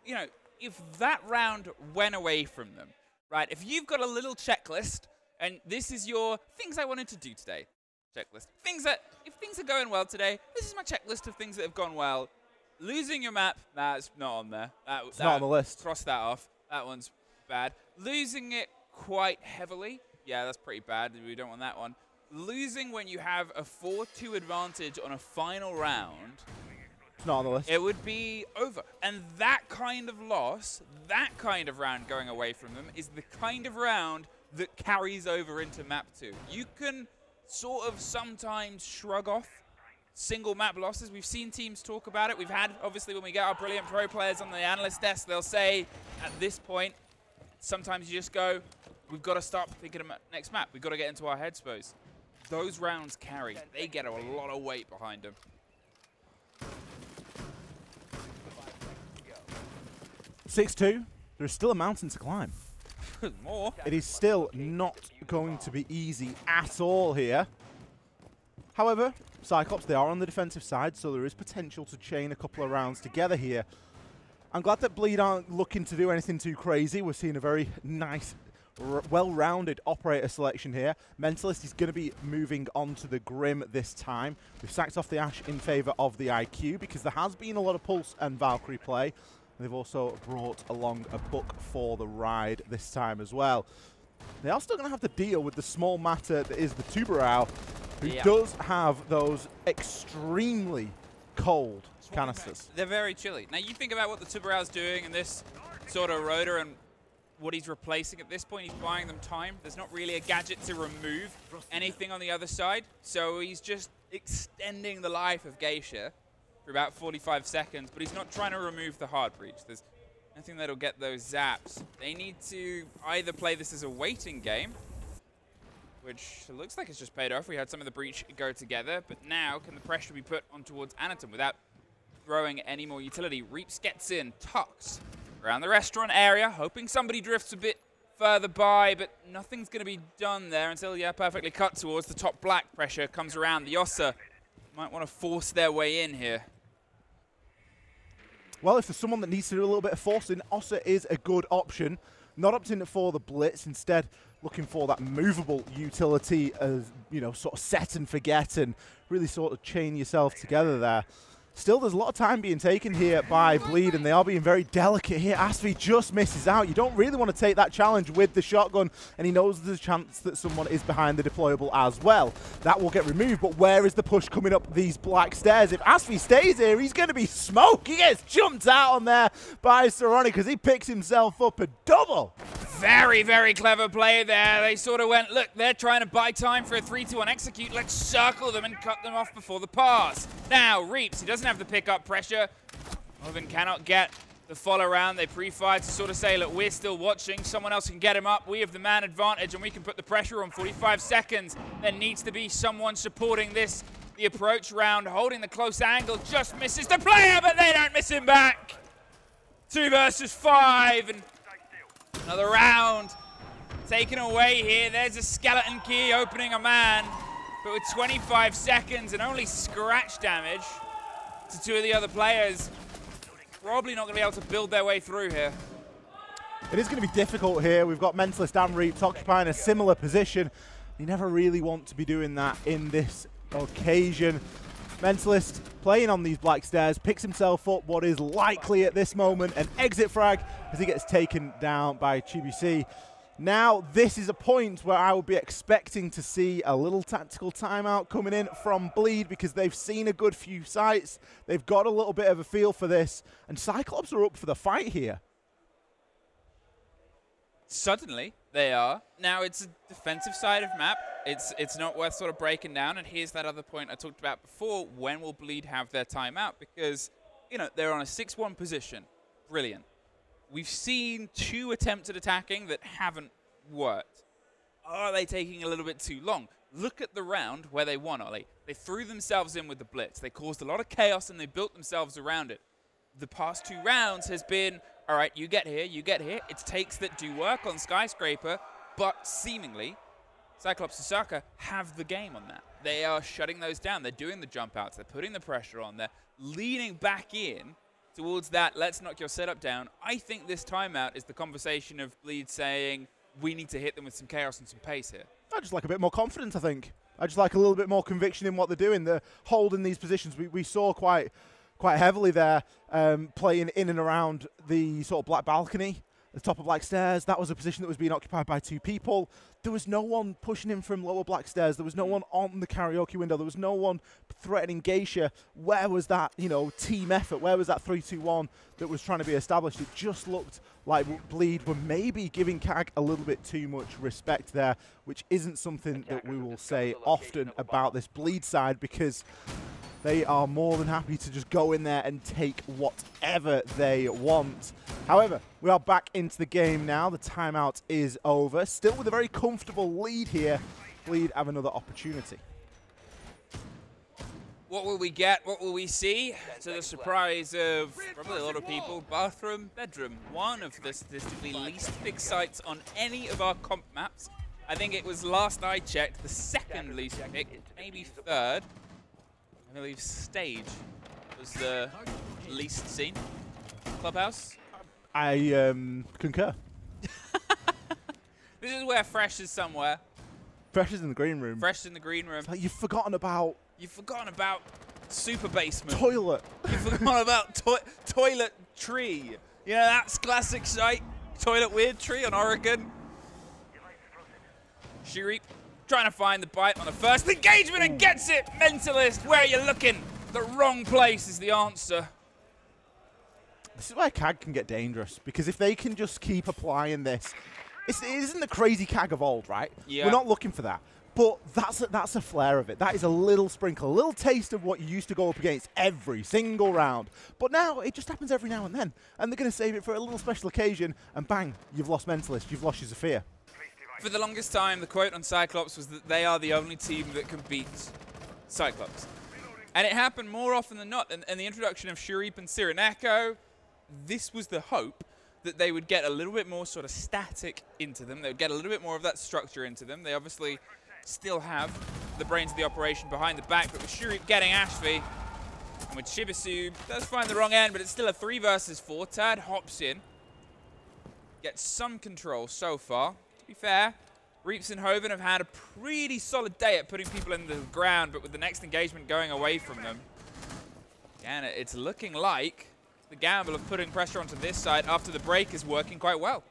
you know, if that round went away from them, right, if you've got a little checklist, and this is your things I wanted to do today checklist, things that, if things are going well today, this is my checklist of things that have gone well. Losing your map, that's not on there. It's not on the list. Cross that off. That one's bad. Losing it quite heavily, yeah, that's pretty bad. We don't want that one. Losing when you have a 4-2 advantage on a final round, it's not on the list. It would be over. And that kind of loss, that kind of round going away from them is the kind of round that carries over into map 2. You can sort of sometimes shrug off single map losses. We've seen teams talk about it. We've had, obviously, when we get our brilliant pro players on the analyst desk, they'll say at this point, sometimes you just go, we've got to start thinking about next map. We've got to get into our headspace. Those rounds carry. They get a lot of weight behind them. 6-2. There's still a mountain to climb. More. It is still not going to be easy at all here. However, Cyclops, they are on the defensive side, so there is potential to chain a couple of rounds together here. I'm glad that Bleed aren't looking to do anything too crazy. We're seeing a very nice well-rounded operator selection here. Mentalist is going to be moving on to the Grim this time. We've sacked off the Ashe in favour of the IQ because there has been a lot of Pulse and Valkyrie play. They've also brought along a book for the ride this time as well. They are still going to have to deal with the small matter that is the Tubarão, who does have those extremely cold canisters. They're very chilly. Now you think about what the Tubarão's doing in this sort of rotor and what he's replacing at this point. He's buying them time. There's not really a gadget to remove anything on the other side, so he's just extending the life of Geisha for about 45 seconds, but he's not trying to remove the hard breach. There's nothing that'll get those zaps. They need to either play this as a waiting game, which looks like it's just paid off. We had some of the breach go together, but now can the pressure be put on towards Anatom without throwing any more utility? Reaps gets in, tucks around the restaurant area, hoping somebody drifts a bit further by, but nothing's going to be done there until, yeah, perfectly cut towards the top black. Pressure comes around. The Ossa might want to force their way in here. Well, if there's someone that needs to do a little bit of forcing, Ossa is a good option. Not opting for the Blitz, instead looking for that movable utility as, you know, sort of set and forget and really sort of chain yourself together there. Still, there's a lot of time being taken here by Bleed, and they are being very delicate here. Asfi just misses out. You don't really want to take that challenge with the shotgun, and he knows there's a chance that someone is behind the deployable as well. That will get removed, but where is the push coming up these black stairs? If Asfi stays here, he's going to be smoked. He gets jumped out on there by Saroni because he picks himself up a double. Very, very clever play there. They sort of went, look, they're trying to buy time for a 3-2-1 execute. Let's circle them and cut them off before the pass. Now, Reaps, he doesn't have the pickup pressure. Oven cannot get the follow around. They pre-fire to sort of say, look, we're still watching. Someone else can get him up. We have the man advantage, and we can put the pressure on. 45 seconds. There needs to be someone supporting this. The approach round, holding the close angle, just misses the player, but they don't miss him back. 2 versus 5, and another round taken away here. There's a skeleton key opening a man, but with 25 seconds and only scratch damage to 2 of the other players, probably not going to be able to build their way through here. It is going to be difficult here. We've got Mentalist and Reaps occupying a similar position. You never really want to be doing that in this occasion. Mentalist playing on these black stairs, picks himself up what is likely at this moment an exit frag as he gets taken down by Chibuc. Now this is a point where I would be expecting to see a little tactical timeout coming in from Bleed because they've seen a good few sites. They've got a little bit of a feel for this, and Cyclops are up for the fight here. Suddenly, they are. Now, it's a defensive side of map. It's not worth sort of breaking down. And here's that other point I talked about before. When will Bleed have their timeout? Because, you know, they're on a 6-1 position. Brilliant. We've seen 2 attempts at attacking that haven't worked. Are they taking a little bit too long? Look at the round where they won, Ollie. They threw themselves in with the Blitz. They caused a lot of chaos, and they built themselves around it. The past 2 rounds has been, all right, you get here, you get here. It's takes that do work on Skyscraper, but seemingly Cyclops Osaka have the game on that. They are shutting those down. They're doing the jump outs. They're putting the pressure on. They're leaning back in towards that, let's knock your setup down. I think this timeout is the conversation of Bleed saying, we need to hit them with some chaos and some pace here. I just like a bit more confidence, I think. I just like a little bit more conviction in what they're doing. They're holding these positions. We saw quite heavily there, playing in and around the sort of black balcony, the top of black stairs. That was a position that was being occupied by 2 people. There was no one pushing in from lower black stairs. There was no one on the karaoke window. There was no one threatening Geisha. Where was that, you know, team effort? Where was that 3-2-1 that was trying to be established? It just looked like Bleed were maybe giving CAG a little bit too much respect there, which isn't something that we will say often about this Bleed side, because they are more than happy to just go in there and take whatever they want. However, we are back into the game now. The timeout is over. Still with a very comfortable lead here. Bleed have another opportunity. What will we get? What will we see? To the surprise of probably a lot of people, bathroom, bedroom. One of the statistically least picked sites on any of our comp maps. I think it was, last I checked, the 2nd least picked, maybe 3rd. I believe stage was the least seen. Clubhouse? I concur. This is where Fresh is somewhere. Fresh is in the green room. Fresh is in the green room. It's like you've forgotten about... You've forgotten about Super Basement. Toilet. You've forgotten about Toilet Tree. You know, that's classic site. Toilet Weird Tree on Oregon. Shuri trying to find the bite on the first engagement and gets it. Mentalist, where are you looking? The wrong place is the answer. This is where CAG can get dangerous, because if they can just keep applying this, it isn't the crazy CAG of old, right? Yeah. We're not looking for that. But that's a flare of it. That is a little sprinkle, a little taste of what you used to go up against every single round. But now it just happens every now and then. And they're going to save it for a little special occasion, and bang, you've lost Mentalist, you've lost your Zafir. For the longest time, the quote on Cyclops was that they are the only team that can beat Cyclops. And it happened more often than not. And the introduction of Shurip and Cyrenaico, this was the hope that they would get a little bit more sort of static into them. They would get a little bit more of that structure into them. They obviously still have the brains of the operation behind the back, but with Shurip getting Ashby, and with Shibisu, does find the wrong end, but it's still a 3 versus 4. Tad hops in, gets some control so far. To be fair, Reaps and Hoven have had a pretty solid day at putting people in the ground, but with the next engagement going away from them, and it's looking like the gamble of putting pressure onto this side after the break is working quite well.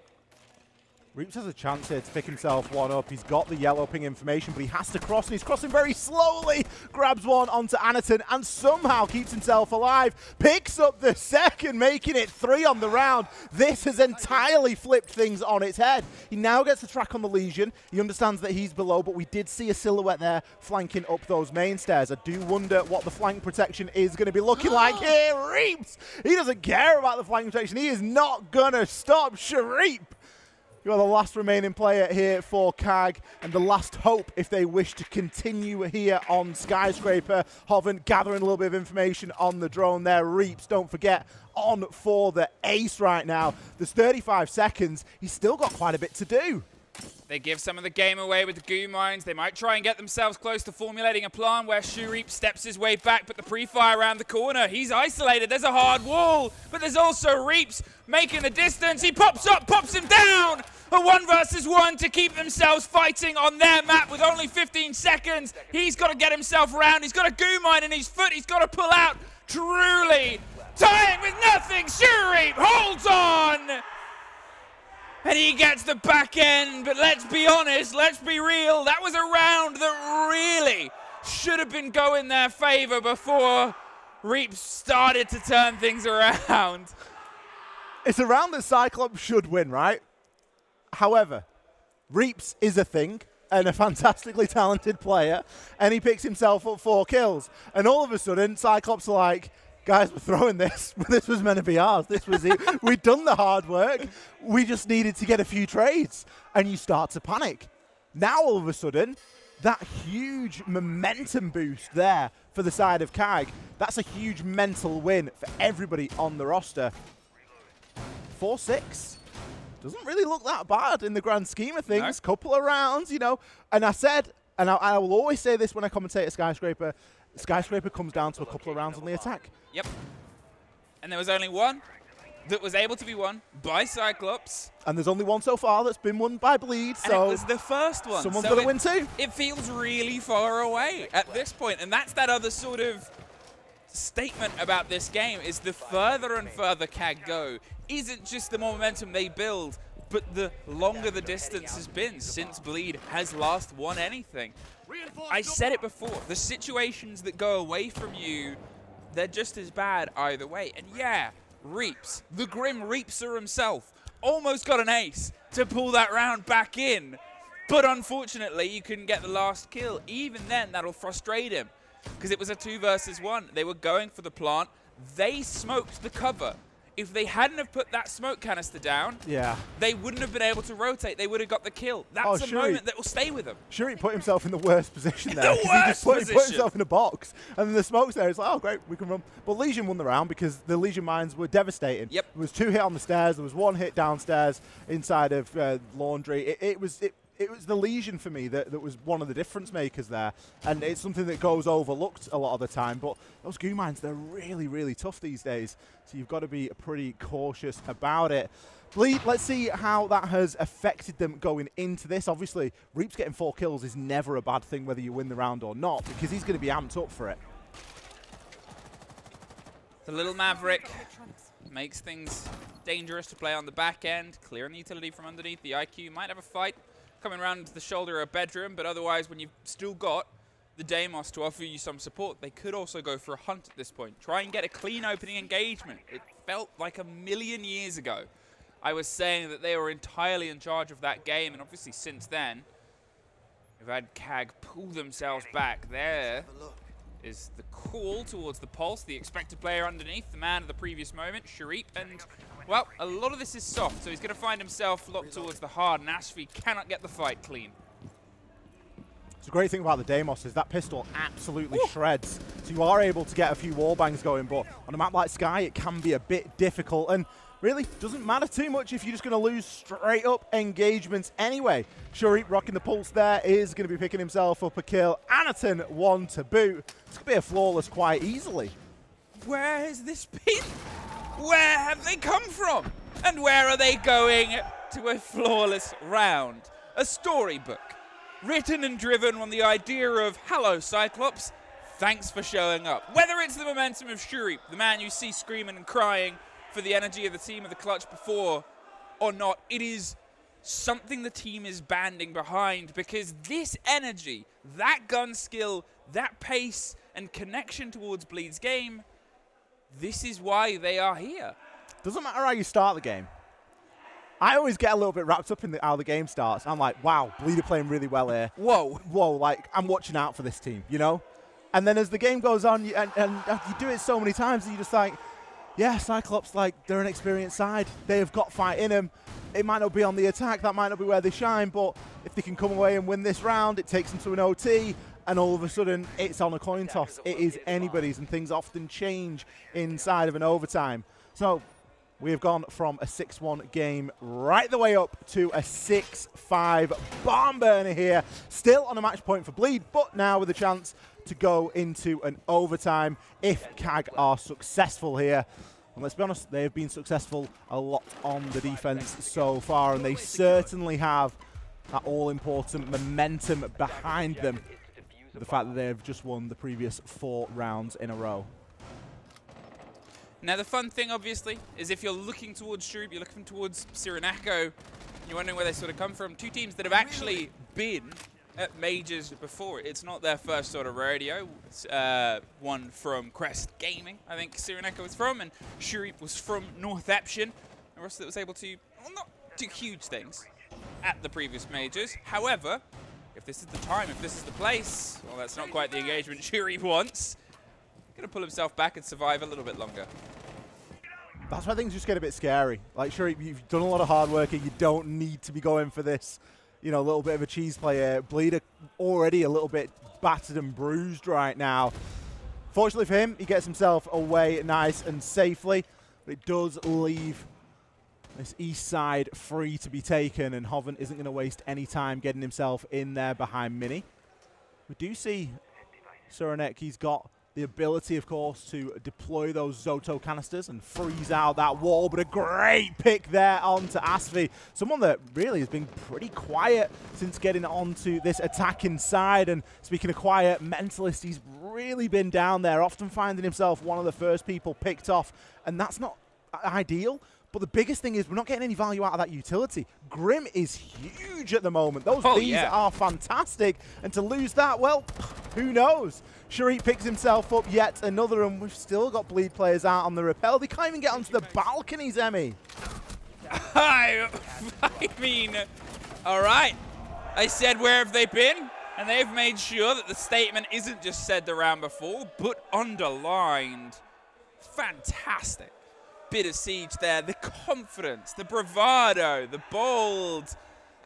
Reaps has a chance here to pick himself one up. He's got the yellow ping information, but he has to cross, and he's crossing very slowly. Grabs one onto Anaton and somehow keeps himself alive. Picks up the second, making it 3 on the round. This has entirely flipped things on its head. He now gets the track on the Legion. He understands that he's below, but we did see a silhouette there flanking up those main stairs. I do wonder what the flank protection is going to be looking like here. Reaps, he doesn't care about the flank protection. He is not going to stop Shurip. You are the last remaining player here for CAG, and the last hope if they wish to continue here on Skyscraper. Hoven gathering a little bit of information on the drone there. Reaps, don't forget, on for the ace right now. There's 35 seconds. He's still got quite a bit to do. They give some of the game away with the goo mines. They might try and get themselves close to formulating a plan where Shurip steps his way back, but the pre-fire around the corner, he's isolated. There's a hard wall, but there's also Reaps making the distance. He pops up, pops him down. A 1 versus 1 to keep themselves fighting on their map with only 15 seconds. He's got to get himself around. He's got a goo mine in his foot. He's got to pull out. Truly tying with nothing. Shurip holds on. And he gets the back end, but let's be honest, let's be real. That was a round that really should have been going their favor before Reaps started to turn things around. It's a round that Cyclops should win, right? However, Reaps is a thing and a fantastically talented player, and he picks himself up 4 kills. And all of a sudden, Cyclops are like, guys, we're throwing this. This was meant to be ours. This was it. We'd done the hard work. We just needed to get a few trades. And you start to panic. Now, all of a sudden, that huge momentum boost there for the side of CAG, that's a huge mental win for everybody on the roster. 4-6. Doesn't really look that bad in the grand scheme of things. No. Couple of rounds, you know. And I said, and I will always say this when I commentate a Skyscraper, Skyscraper comes down to a couple of rounds on the attack. Yep. And there was only one that was able to be won by Cyclops. And there's only one so far that's been won by Bleed, so and it was the first one. Someone's got to win too. It feels really far away at this point, and that's that other sort of statement about this game, is the further and further CAG go, isn't just the more momentum they build, but the longer the distance has been since Bleed has last won anything. I said it before, the situations that go away from you, they're just as bad either way. And yeah, Reaps, the Grim Reapser himself, almost got an ace to pull that round back in. But unfortunately, you couldn't get the last kill. Even then, that'll frustrate him, because it was a 2 versus 1. They were going for the plant. They smoked the cover. If they hadn't have put that smoke canister down, they wouldn't have been able to rotate. They would have got the kill. That's a moment that will stay with them. Shuri put himself in the worst position there. He just put himself in a box, and then the smoke's there. It's like, oh, great, we can run. But Legion won the round because the Legion mines were devastating. Yep. There was 2 hit on the stairs. There was 1 hit downstairs inside of Laundry. It was the Legion for me that was one of the difference makers there. And it's something that goes overlooked a lot of the time. But those goo mines, they're really, really tough these days. So you've got to be pretty cautious about it. Bleed, let's see how that has affected them going into this. Obviously, Reap's getting 4 kills is never a bad thing, whether you win the round or not, because he's going to be amped up for it. The little Maverick makes things dangerous to play on the back end, clearing the utility from underneath. The IQ might have a fight coming around into the shoulder or a bedroom, but otherwise, when you've still got the Deimos to offer you some support, they could also go for a hunt at this point. Try and get a clean opening engagement. It felt like a million years ago I was saying that they were entirely in charge of that game, and obviously since then, we've had CAG pull themselves back. There is the call towards the Pulse, the expected player underneath, the man of the previous moment, Sharip, and, well, a lot of this is soft, so he's going to find himself locked towards the hard, and Ashby cannot get the fight clean. The great thing about the Deimos is that pistol absolutely shreds, so you are able to get a few wallbangs going, but on a map like Sky, it can be a bit difficult, and really doesn't matter too much if you're just going to lose straight up engagements anyway. Sharip rocking the Pulse there is going to be picking himself up a kill. Anaton 1 to boot. This could be a flawless quite easily. Where has this been? Where have they come from? And where are they going to a flawless round? A storybook, written and driven on the idea of, hello Cyclops, thanks for showing up. Whether it's the momentum of Sharip, the man you see screaming and crying for the energy of the team of the clutch before or not, it is something the team is banding behind, because this energy, that gun skill, that pace and connection towards Bleed's game, this is why they are here. Doesn't matter how you start the game. I always get a little bit wrapped up in how the game starts. I'm like, wow, Bleed are playing really well here. Whoa. Whoa, like, I'm watching out for this team, you know? And then as the game goes on, and you do it so many times, and you're just like, yeah, Cyclops, like, they're an experienced side. They have got fight in them. It might not be on the attack. That might not be where they shine, but if they can come away and win this round, it takes them to an OT, and all of a sudden, it's on a coin toss. It is anybody's, and things often change inside of an overtime. So we have gone from a 6-1 game right the way up to a 6-5 barn burner here. Still on a match point for Bleed, but now with a chance to go into an overtime if CAG are successful here. And let's be honest, they have been successful a lot on the defense so far, and they certainly have that all-important momentum behind them, with the fact that they have just won the previous 4 rounds in a row. Now the fun thing, obviously, is if you're looking towards Sharip, you're looking towards Cyrenaica, and you're wondering where they sort of come from. 2 teams that have actually been at majors before. It's not their first sort of rodeo. It's one from Crest Gaming, I think Cyrenaica was from, and Sharip was from North Eption. A roster that was able to, well, not do huge things at the previous majors. However, if this is the time, if this is the place, well, that's not quite the engagement Sharip wants. Going to pull himself back and survive a little bit longer. That's why things just get a bit scary. Like, Sharip, you've done a lot of hard work, and you don't need to be going for this, you know, a little bit of a cheese play here. Bleed already a little bit battered and bruised right now. Fortunately for him, he gets himself away nice and safely, but it does leave this east side free to be taken, and Hoven isn't going to waste any time getting himself in there behind Mini. We do see Cyrenaica, he's got the ability, of course, to deploy those Zoto canisters and freeze out that wall, but a great pick there onto Asvi. Someone that really has been pretty quiet since getting onto this attacking side. And speaking of quiet, Mentalist, he's really been down there, often finding himself one of the first people picked off, and that's not ideal. But the biggest thing is we're not getting any value out of that utility. Grim is huge at the moment. Those Bs are fantastic. And to lose that, well, who knows? Sharip picks himself up yet another, and we've still got Bleed players out on the rappel. They can't even get onto the balconies, Emmy. I mean, all right. I said, where have they been? And they've made sure that the statement isn't just said the round before, but underlined. Fantastic bit of siege there. The confidence, the bravado, the bold,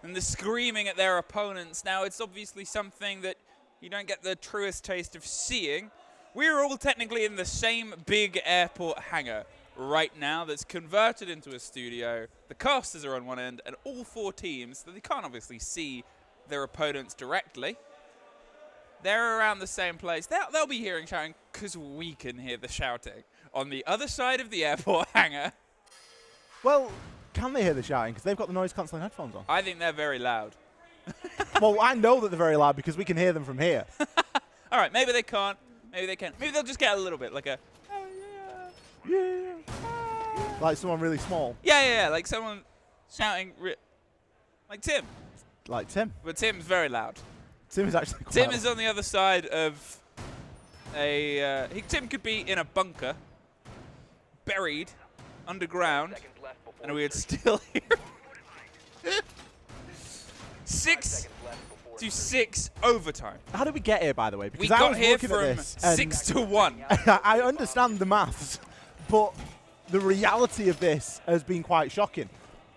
and the screaming at their opponents. Now, it's obviously something that you don't get the truest taste of seeing. We're all technically in the same big airport hangar right now that's converted into a studio. The casters are on one end, and all 4 teams, they can't obviously see their opponents directly. They're around the same place. They'll be hearing shouting because we can hear the shouting on the other side of the airport hangar. Well, Can they hear the shouting? Because they've got the noise-cancelling headphones on. I think they're very loud. Well, I know that they're very loud because we can hear them from here. All right, maybe they can't. Maybe they can. Maybe they'll just get a little bit like a. Yeah. Like someone really small. Yeah, like someone shouting, like Tim. Like Tim. But Tim's very loud. Tim is actually quite Tim is on the other side of a. Tim could be in a bunker, buried underground, and we would still hear. 6-6 overtime. How did we get here, by the way? Because we got here from 6-1. I understand the maths, but the reality of this has been quite shocking.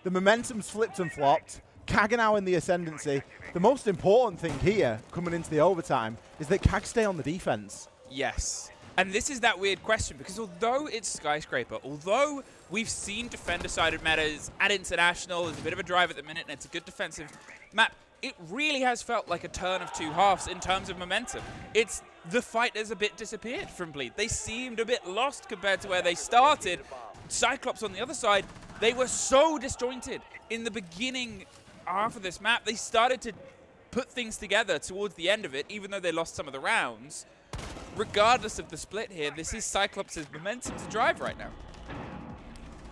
The momentum's flipped and flopped. CAG are now in the ascendancy. The most important thing here, coming into the overtime, is that CAG stay on the defense. Yes. And this is that weird question, because although it's Skyscraper, although we've seen defender-sided metas at International, there's a bit of a drive at the minute, and it's a good defensive map, it really has felt like a turn of two halves in terms of momentum. It's the fight has a bit disappeared from Bleed. They seemed a bit lost compared to where they started. Cyclops on the other side, they were so disjointed in the beginning half of this map. They started to put things together towards the end of it, even though they lost some of the rounds. Regardless of the split here, this is Cyclops' momentum to drive right now.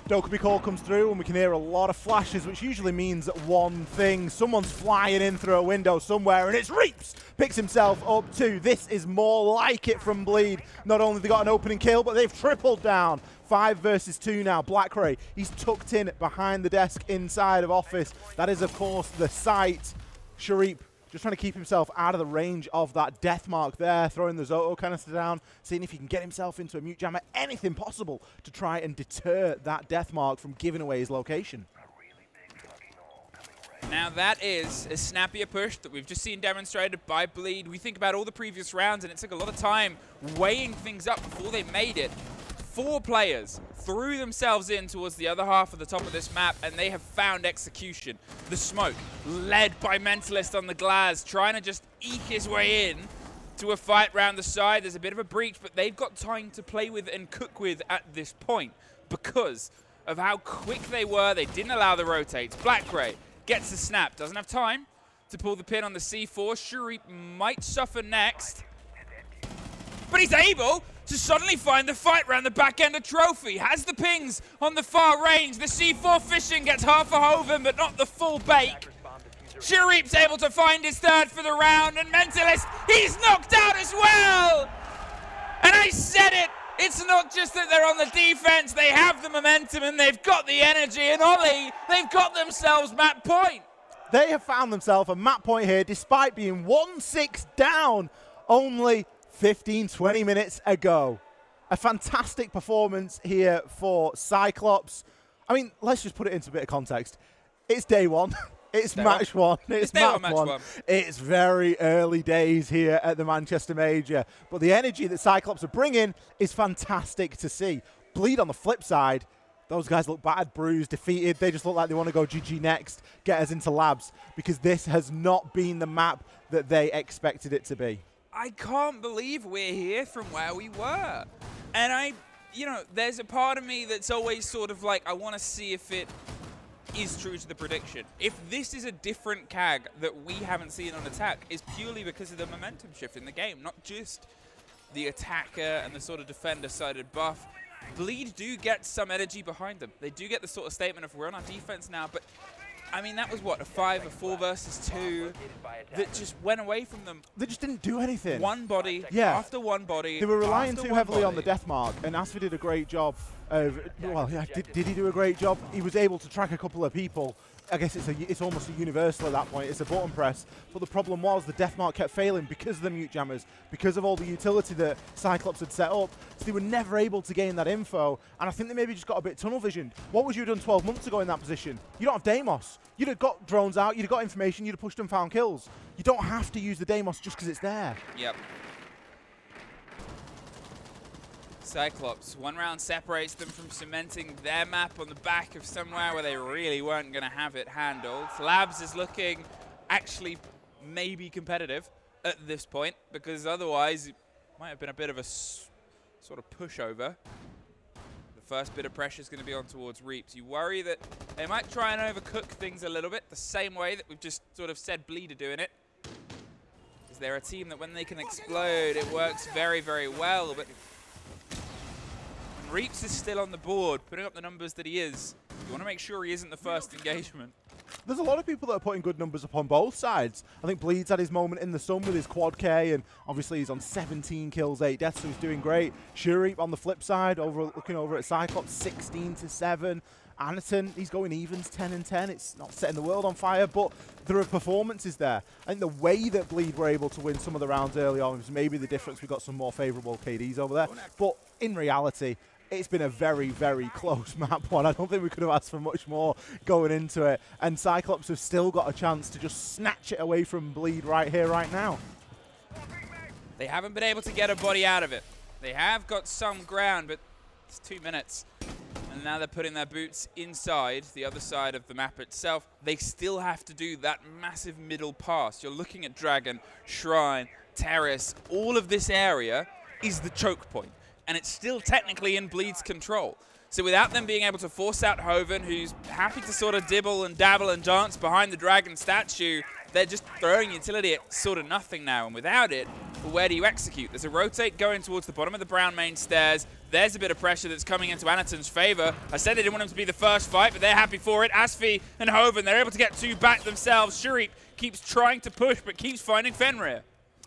Dokkaebi call comes through and we can hear a lot of flashes, which usually means one thing. Someone's flying in through a window somewhere, and it's Reaps! Picks himself up too. This is more like it from Bleed. Not only have they got an opening kill, but they've tripled down. 5 versus 2 now. Blackray, he's tucked in behind the desk inside of office. That is, of course, the site. Sharip just trying to keep himself out of the range of that death mark there, throwing the Zoto canister down, seeing if he can get himself into a mute jammer, anything possible to try and deter that death mark from giving away his location. Now that is a snappier push that we've just seen demonstrated by Bleed. We think about all the previous rounds, and it took a lot of time weighing things up before they made it. 4 players threw themselves in towards the other half of the top of this map, and they have found execution. The smoke, led by Mentalist on the glass, trying to just eke his way in to a fight round the side. There's a bit of a breach, but they've got time to play with and cook with at this point because of how quick they were. They didn't allow the rotates. Blackray gets the snap, doesn't have time to pull the pin on the C4. Shuri might suffer next, but he's able to suddenly find the fight round the back end of Trophy. Has the pings on the far range. The C4 fishing gets half a Hoven, but not the full bake. Sharip's able to find his third for the round, and Mentalist, he's knocked out as well! And I said it! It's not just that they're on the defense, they have the momentum and they've got the energy, and Ollie, they've got themselves map point. They have found themselves a map point here despite being 1-6 down only 15-20 minutes ago. A fantastic performance here for Cyclops. I mean, let's just put it into a bit of context. It's day one. It's match one. It's map one. It's very early days here at the Manchester Major. But the energy that Cyclops are bringing is fantastic to see. Bleed on the flip side, those guys look battered, bruised, defeated. They just look like they want to go GG next, get us into labs, because this has not been the map that they expected it to be. I can't believe we're here from where we were. And there's a part of me that's always sort of like, I want to see if it is true to the prediction. If this is a different CAG that we haven't seen on attack, is purely because of the momentum shift in the game, not just the attacker and the sort of defender-sided buff. Bleed do get some energy behind them. They do get the sort of statement of we're on our defense now, but I mean, that was what, a 4 versus 2 that just went away from them. They just didn't do anything. One body after one body. They were relying too heavily on the death mark, and Asfi did a great job of, well, yeah, did he do a great job? He was able to track a couple of people. I guess it's almost a universal at that point. It's a button press. But the problem was the death mark kept failing because of the mute jammers, because of all the utility that Cyclops had set up. So they were never able to gain that info. And I think they maybe just got a bit tunnel visioned. What would you have done 12 months ago in that position? You don't have Deimos. You'd have got drones out. You'd have got information. You'd have pushed and found kills. You don't have to use the Deimos just because it's there. Yep. Cyclops, 1 round separates them from cementing their map on the back of somewhere where they really weren't going to have it handled. Labs is looking actually maybe competitive at this point, because otherwise it might have been a bit of a sort of pushover. The first bit of pressure is going to be on towards Reaps. You worry that they might try and overcook things a little bit, the same way that we've just sort of said Bleed are doing it. Because they're a team that when they can explode, it works very, very well. But when Reaps is still on the board, putting up the numbers that he is, you want to make sure he isn't the first engagement. There's a lot of people that are putting good numbers up on both sides. I think Bleed's had his moment in the sun with his quad K, and obviously he's on 17 kills, 8 deaths, so he's doing great. Shuri on the flip side, looking over at Cyclops, 16-7. Anaton, he's going evens, 10-10. It's not setting the world on fire, but there are performances there. I think the way that Bleed were able to win some of the rounds early on was maybe the difference. We got some more favourable KDs over there, but in reality, it's been a very, very close map one. I don't think we could have asked for much more going into it. And Cyclops have still got a chance to just snatch it away from Bleed right here, right now. They haven't been able to get a body out of it. They have got some ground, but it's 2 minutes. And now they're putting their boots inside the other side of the map itself. They still have to do that massive middle pass. You're looking at Dragon, Shrine, Terrace. All of this area is the choke point. And it's still technically in Bleed's control. So without them being able to force out Hoven, who's happy to sort of dibble and dabble and dance behind the dragon statue, they're just throwing utility at sort of nothing now. And without it, well, where do you execute? There's a rotate going towards the bottom of the brown main stairs. There's a bit of pressure that's coming into Anaton's favor. I said they didn't want him to be the first fight, but they're happy for it. Asfi and Hoven, they're able to get 2 back themselves. Shuri keeps trying to push, but keeps finding Fenrir.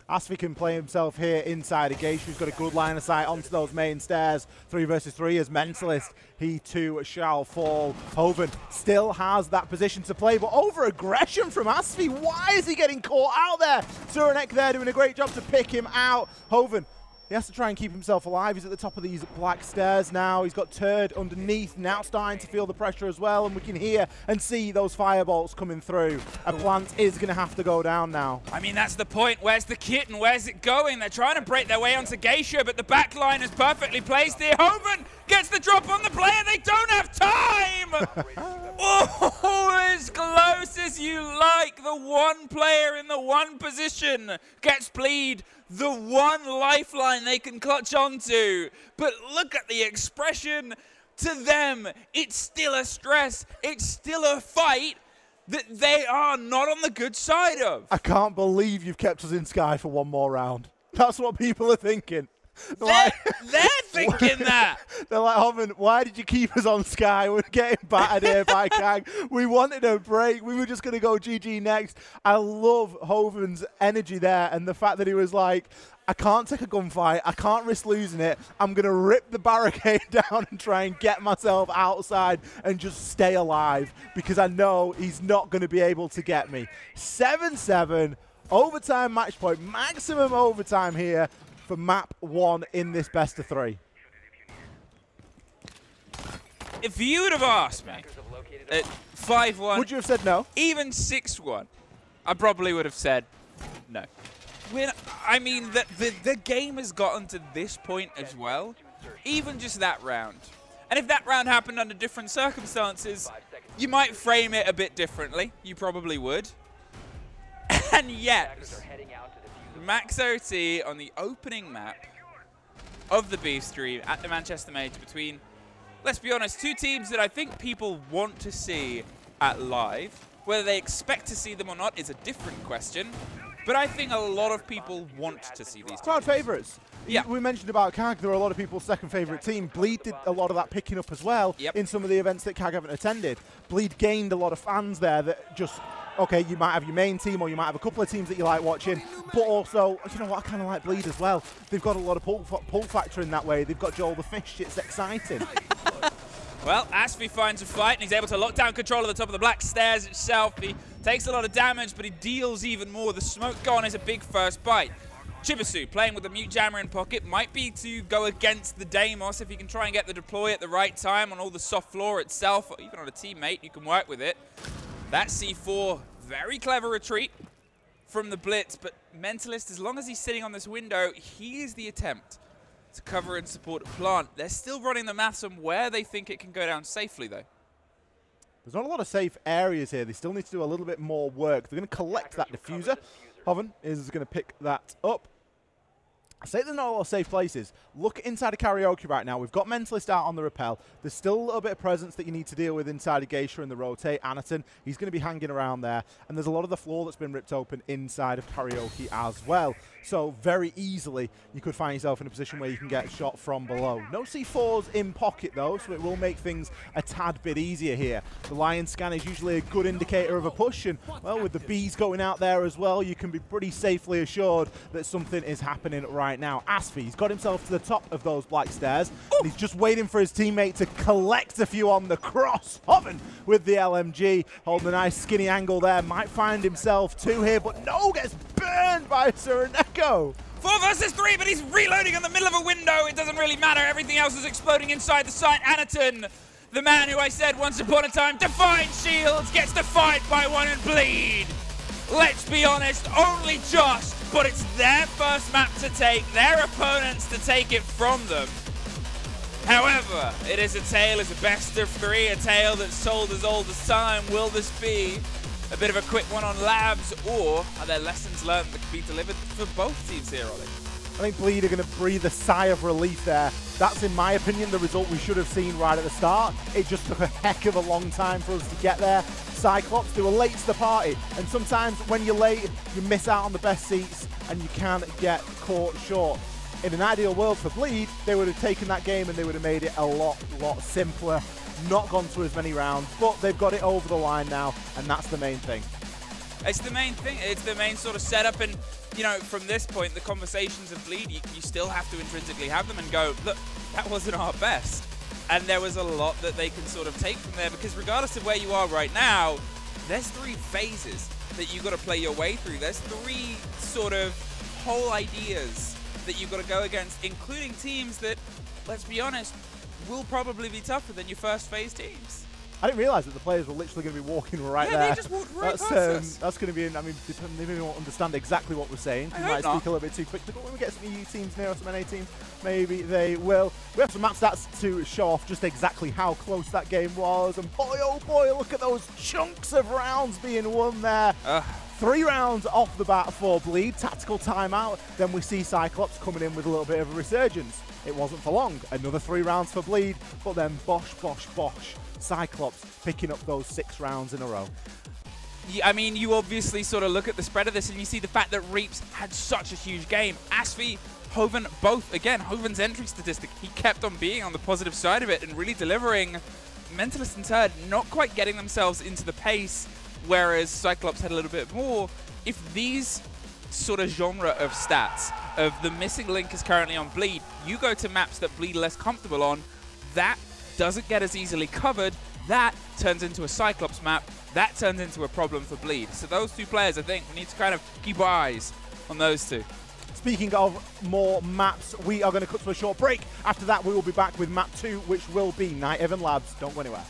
Asfi can play himself here inside a Geisha, who's got a good line of sight onto those main stairs. 3 versus 3 as Mentalist. He too shall fall. Hoven still has that position to play, but over aggression from Asfi. Why is he getting caught out there? Surenek there doing a great job to pick him out. Hoven, he has to try and keep himself alive. He's at the top of these black stairs now. He's got Turd underneath, now starting to feel the pressure as well, and we can hear and see those firebolts coming through. A plant is going to have to go down now. I mean, that's the point. Where's the kitten? Where's it going? They're trying to break their way onto Geisha, but the back line is perfectly placed here. Hoven gets the drop on the player. They don't have time! Oh, as close as you like. The one player in the one position gets Bleed. The one lifeline they can clutch onto. But look at the expression. To them, it's still a stress. It's still a fight that they are not on the good side of. I can't believe you've kept us in Sky for one more round. That's what people are thinking. They're thinking that. They're like, Hoven, why did you keep us on Sky? We're getting battered here by CAG. We wanted a break. We were just going to go GG next. I love Hoven's energy there and the fact that he was like, I can't take a gunfight. I can't risk losing it. I'm going to rip the barricade down and try and get myself outside and just stay alive because I know he's not going to be able to get me. 7-7, overtime match point, maximum overtime here for map 1 in this best of 3. If you would have asked me at 5-1, would you have said no? Even 6-1, I probably would have said no. I mean, the game has gotten to this point as well, even just that round. And if that round happened under different circumstances, you might frame it a bit differently. You probably would. And yet, Max OT on the opening map of the beef stream at the Manchester Major between, let's be honest, 2 teams that I think people want to see at live. Whether they expect to see them or not is a different question. But I think a lot of people want to see these. Crowd favourites. Yeah. We mentioned about CAG. There are a lot of people's second favourite team. Bleed did a lot of that picking up as well in some of the events that CAG haven't attended. Bleed gained a lot of fans there that just, okay, you might have your main team or you might have a couple of teams that you like watching, but also, you know what, I kind of like Bleed as well. They've got a lot of pull factor in that way. They've got Joel the Fish. It's exciting. Well, Asfi finds a fight, and he's able to lock down control of the top of the black stairs itself. He takes a lot of damage, but he deals even more. The smoke gone is a big first bite. Chibisu playing with the Mute Jammer in pocket might be to go against the Deimos if he can try and get the deploy at the right time on all the soft floor itself, or even on a teammate, you can work with it. That C4, very clever retreat from the Blitz, but Mentalist, as long as he's sitting on this window, he is the attempt to cover and support Plant. They're still running the maths on where they think it can go down safely, though. There's not a lot of safe areas here. They still need to do a little bit more work. They're going to collect that diffuser. Hoven is going to pick that up. I say there's not a lot of safe places. Look inside of Karaoke right now. We've got Mentalist out on the rappel. There's still a little bit of presence that you need to deal with inside of Geisha in the rotate. Anaton, he's going to be hanging around there. And there's a lot of the floor that's been ripped open inside of Karaoke as well. So very easily, you could find yourself in a position where you can get shot from below. No C4s in pocket, though, so it will make things a tad bit easier here. The Lion scan is usually a good indicator of a push, and, well, with the Bees going out there as well, you can be pretty safely assured that something is happening right now. Asfi, he's got himself to the top of those black stairs, and he's just waiting for his teammate to collect a few on the cross. Hoven with the LMG, holding a nice skinny angle there, might find himself two here, but no, gets burned by Suraneko. 4 versus 3, but he's reloading in the middle of a window. It doesn't really matter. Everything else is exploding inside the site. Anaton, the man who I said once upon a time defied shields, gets defied by one and Bleed. Let's be honest, only just, but it's their first map to take, their opponents to take it from them. However, it is a tale, it's a best of 3, a tale that's told as old as time. Will this be a bit of a quick one on Labs, or are there lessons learned that can be delivered for both teams here, Ollie? I think Bleed are going to breathe a sigh of relief there. That's, in my opinion, the result we should have seen right at the start. It just took a heck of a long time for us to get there. Cyclops, they were late to the party, and sometimes when you're late, you miss out on the best seats, and you can get caught short. In an ideal world for Bleed, they would have taken that game and they would have made it a lot simpler. Not gone through as many rounds, but they've got it over the line now, and that's the main thing. It's the main thing. It's the main sort of setup, and you know, from this point, the conversations of Bleed, you still have to intrinsically have them and go, look, that wasn't our best. And there was a lot that they can sort of take from there, because regardless of where you are right now, there's 3 phases that you've got to play your way through. There's 3 sort of whole ideas that you've got to go against, including teams that, let's be honest, will probably be tougher than your first phase teams. I didn't realize that the players were literally going to be walking right there. Yeah, they just walked right past us. That's going to be, I mean, they maybe won't understand exactly what we're saying. We might speak a little bit too quickly, but when we get some EU teams near or some NA teams, maybe they will. We have some map stats to show off just exactly how close that game was, and boy, oh boy, look at those chunks of rounds being won there. 3 rounds off the bat for Bleed, tactical timeout, then we see Cyclops coming in with a little bit of a resurgence. It wasn't for long, another 3 rounds for Bleed, but then bosh, bosh, bosh. Cyclops picking up those 6 rounds in a row. Yeah, I mean, you obviously sort of look at the spread of this and you see the fact that Reaps had such a huge game. Asfi, Hoven, both, again, Hoven's entry statistic, he kept on being on the positive side of it and really delivering. Mentalist and Turd not quite getting themselves into the pace, whereas Cyclops had a little bit more. If these sort of genre of stats of the missing link is currently on Bleed, you go to maps that Bleed are less comfortable on, that doesn't get as easily covered, that turns into a Cyclops map, that turns into a problem for Bleed. So those 2 players, I think, we need to kind of keep our eyes on those 2. Speaking of more maps, we are going to cut to a short break. After that, we will be back with map 2, which will be Night Haven Labs. Don't go anywhere.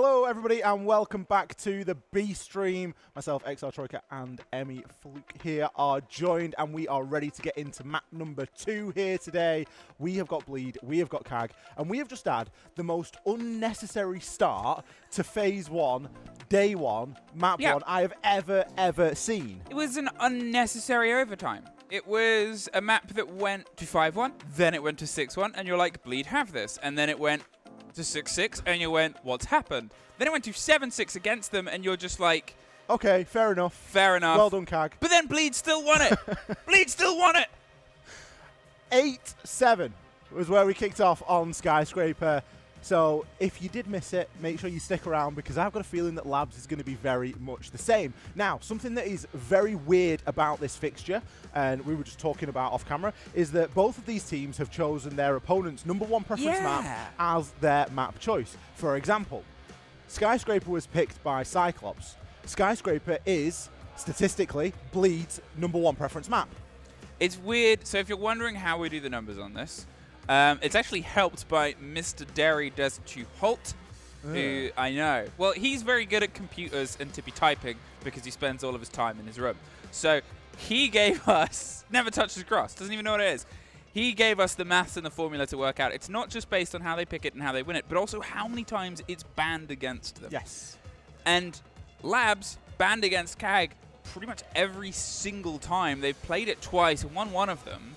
Hello, everybody, and welcome back to the B stream. Myself, XR Troika, and Emmy Fluke here are joined, and we are ready to get into map number 2 here today. We have got Bleed, we have got CAG, and we have just had the most unnecessary start to Phase 1, Day 1, Map 1 I have ever seen. It was an unnecessary overtime. It was a map that went to 5-1, then it went to 6-1, and you're like, Bleed, have this. And then it went to 6-6, and you went, what's happened? Then it went to 7-6 against them, and you're just like, okay, fair enough. Fair enough. Well done, CAG. But then Bleed still won it. Bleed still won it. 8-7 was where we kicked off on Skyscraper. So if you did miss it, make sure you stick around, because I've got a feeling that Labs is going to be very much the same. Now, something that is very weird about this fixture, and we were just talking about off camera, is that both of these teams have chosen their opponent's #1 preference map as their map choice. For example, Skyscraper was picked by Cyclops. Skyscraper is, statistically, Bleed's #1 preference map. It's weird. So if you're wondering how we do the numbers on this, it's actually helped by Mr. Derry Doesn't You Halt, who I know. Well, he's very good at computers and tippy typing because he spends all of his time in his room. So he gave us, never touches grass, doesn't even know what it is. He gave us the maths and the formula to work out. It's not just based on how they pick it and how they win it, but also how many times it's banned against them. Yes. And Labs banned against CAG pretty much every single time. They've played it twice and won one of them.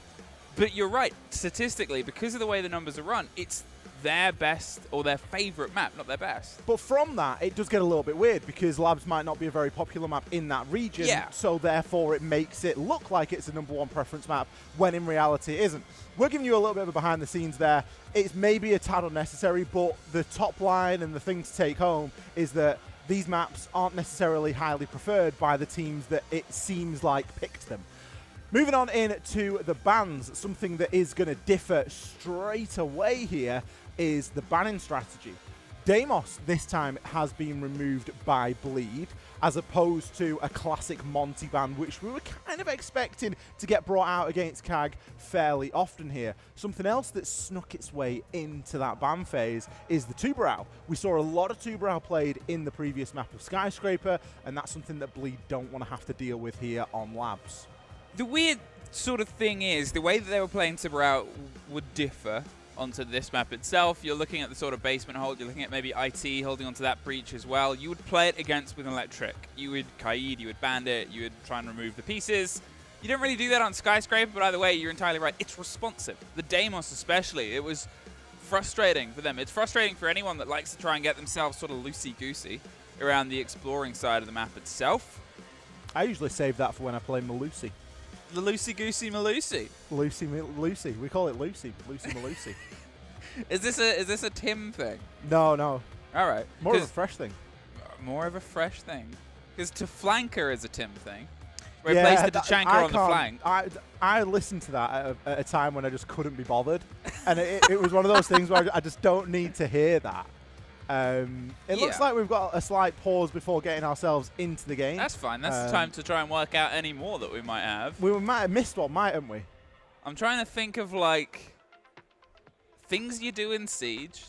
But you're right, statistically, because of the way the numbers are run, it's their best or their favorite map, not their best. But from that, it does get a little bit weird, because Labs might not be a very popular map in that region, so therefore it makes it look like it's a #1 preference map, when in reality it isn't. We're giving you a little bit of a behind the scenes there. It's maybe a tad unnecessary, but the top line and the thing to take home is that these maps aren't necessarily highly preferred by the teams that it seems like picked them. Moving on into the bans, something that is going to differ straight away here is the banning strategy. Deimos this time has been removed by Bleed, as opposed to a classic Monty ban, which we were kind of expecting to get brought out against CAG fairly often here. Something else that snuck its way into that ban phase is the Two-Brow. We saw a lot of Two-Brow played in the previous map of Skyscraper, and that's something that Bleed don't want to have to deal with here on Labs. The weird sort of thing is, the way that they were playing Two-Brow would differ onto this map itself. You're looking at the sort of basement hold, you're looking at maybe IT holding onto that breach as well. You would play it against with an electric. You would Kaid, you would bandit, you would try and remove the pieces. You don't really do that on Skyscraper, but either way, you're entirely right. It's responsive. The Deimos especially, it was frustrating for them. It's frustrating for anyone that likes to try and get themselves sort of loosey-goosey around the exploring side of the map itself. I usually save that for when I play Malusi. The loosey-goosey Malusi. Lucy. We call it Lucy. Lucy Malusi. Is this a Tim thing? No, no. All right. More of a fresh thing. More of a fresh thing. Because to flanker is a Tim thing. Where he plays the Tachanka on the flank. I listened to that at a time when I just couldn't be bothered. And it was one of those things where I just don't need to hear that. It looks like we've got a slight pause before getting ourselves into the game. That's fine. That's the time to try and work out any more that we might have. We might have missed one, mightn't we? I'm trying to think of, like, things you do in Siege.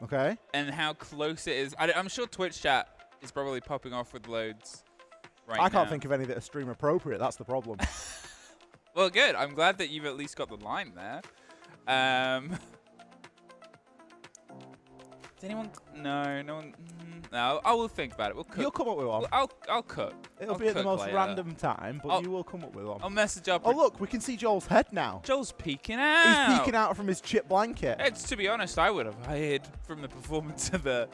Okay. And how close it is. I'm sure Twitch chat is probably popping off with loads right now. I can't think of any that are stream appropriate. That's the problem. Well, good. I'm glad that you've at least got the line there. Does anyone? No, no one. No, I will think about it. We'll cook. You'll come up with one. I'll cook. It'll be at the most random time, but you will come up with one. I'll message up. Oh, look, we can see Joel's head now. Joel's peeking out. He's peeking out from his chip blanket. To be honest, I would have hid from the performance of the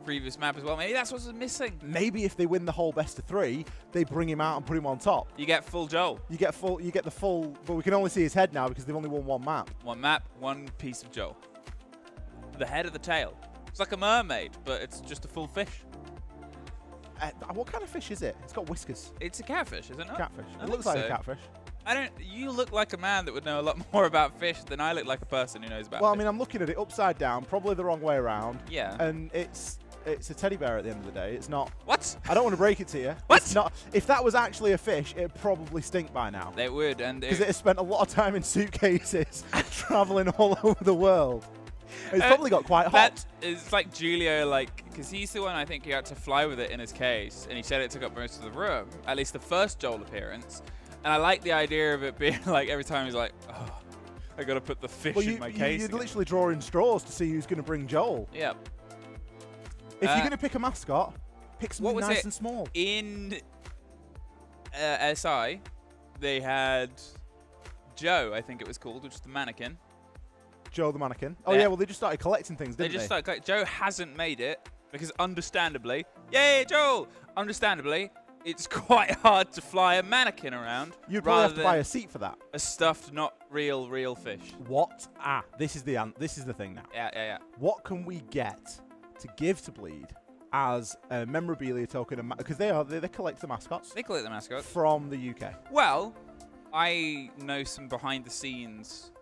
previous map as well. Maybe that's what's missing. Maybe if they win the whole best of 3, they bring him out and put him on top. You get full Joel. You get the full, but we can only see his head now because they've only won one map. One map, one piece of Joel. The head of the tail. It's like a mermaid, but it's just a full fish. What kind of fish is it? It's got whiskers. It's a catfish, isn't it? Catfish. It looks like a catfish. You look like a man that would know a lot more about fish than I look like a person who knows about fish. I mean, I'm looking at it upside down, probably the wrong way around. Yeah. And it's a teddy bear at the end of the day. It's not. What? I don't want to break it to you. What? It's not. If that was actually a fish, it'd probably stink by now. It would, and because it has spent a lot of time in suitcases, traveling all over the world. It's probably got quite hot. That is like Julio, like, because he's the one I think who had to fly with it in his case, and he said it took up most of the room, at least the first Joel appearance. And I like the idea of it being like every time he's like, oh, I got to put the fish in my case. You're literally drawing straws to see who's going to bring Joel. Yep. If you're going to pick a mascot, pick something nice and small. In SI, they had Joe, I think it was called, which is the mannequin. Joe the mannequin. Oh yeah, well they just started collecting things, didn't they? Joe hasn't made it because understandably, yay Joel! Understandably, it's quite hard to fly a mannequin around. You'd probably have to buy a seat for that. A stuffed, not real fish. What? This is the thing now. Yeah. What can we get to give to Bleed as a memorabilia token? Because they collect the mascots. They collect the mascots from the UK. Well, I know some behind the scenes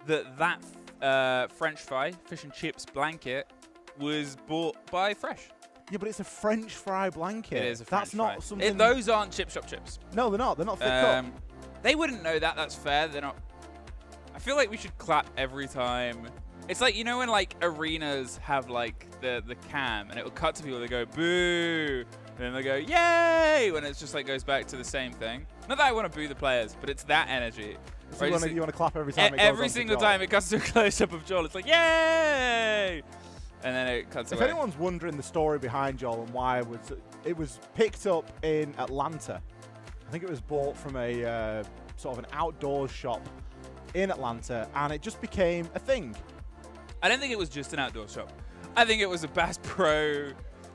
that French fry, fish and chips blanket was bought by Fresh. Yeah, but it's a French fry blanket. It is a French fry. That's not something... Those aren't chip shop chips. No, they're not. They're not thick cut. They wouldn't know that. That's fair. They're not... I feel like we should clap every time. It's like, you know when like arenas have like the cam and it will cut to people, they go boo, and then they go yay, when it's just like goes back to the same thing. Not that I want to boo the players, but it's that energy. So you want to clap every time it goes every single time it cuts to a close-up of Joel, it's like yay! And then it cuts away. If anyone's wondering the story behind Joel and why it was picked up in Atlanta. I think it was bought from a sort of an outdoors shop in Atlanta, and it just became a thing. I don't think it was just an outdoor shop. I think it was a Bass Pro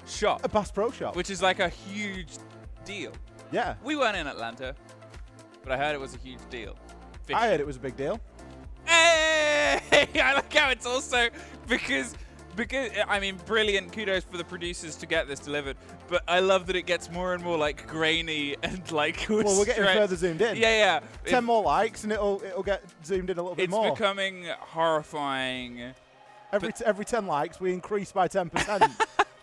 shop. A Bass Pro shop. Which is like a huge deal. Yeah. We weren't in Atlanta, but I heard it was a huge deal. I heard it was a big deal. Hey! I like how it's also because I mean, brilliant. Kudos for the producers to get this delivered. But I love that it gets more and more like grainy and like. Well, we're getting further zoomed in. Yeah. 10 more likes and it'll get zoomed in a little bit more. It's becoming horrifying. Every 10 likes, we increase by 10%.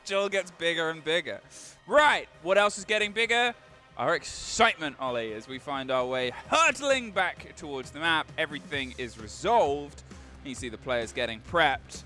Joel gets bigger and bigger. Right. What else is getting bigger? Our excitement, Ollie, as we find our way hurtling back towards the map. Everything is resolved. You see the players getting prepped.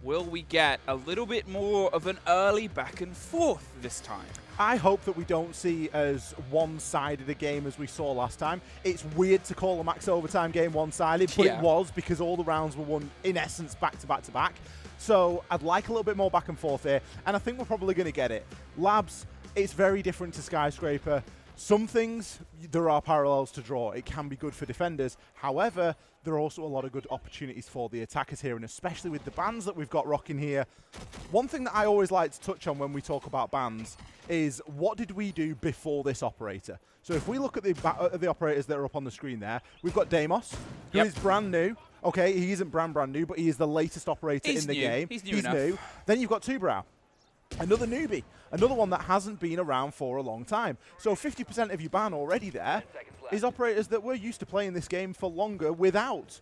Will we get a little bit more of an early back and forth this time? I hope that we don't see as one-sided a game as we saw last time. It's weird to call a max overtime game one-sided, but it was because all the rounds were won, in essence, back-to-back-to-back. So I'd like a little bit more back and forth here, and I think we're probably going to get it. Labs, it's very different to Skyscraper. Some things, there are parallels to draw. It can be good for defenders. However, there are also a lot of good opportunities for the attackers here, and especially with the bans that we've got rocking here. One thing that I always like to touch on when we talk about bans is what did we do before this operator? So if we look at the operators that are up on the screen there, we've got Deimos, who is brand new. Okay, he isn't brand new, but he is the latest operator in the game. He's new. Then you've got Tubrow. Another newbie, another one that hasn't been around for a long time. So 50% of your ban already there is operators that were used to playing this game for longer without.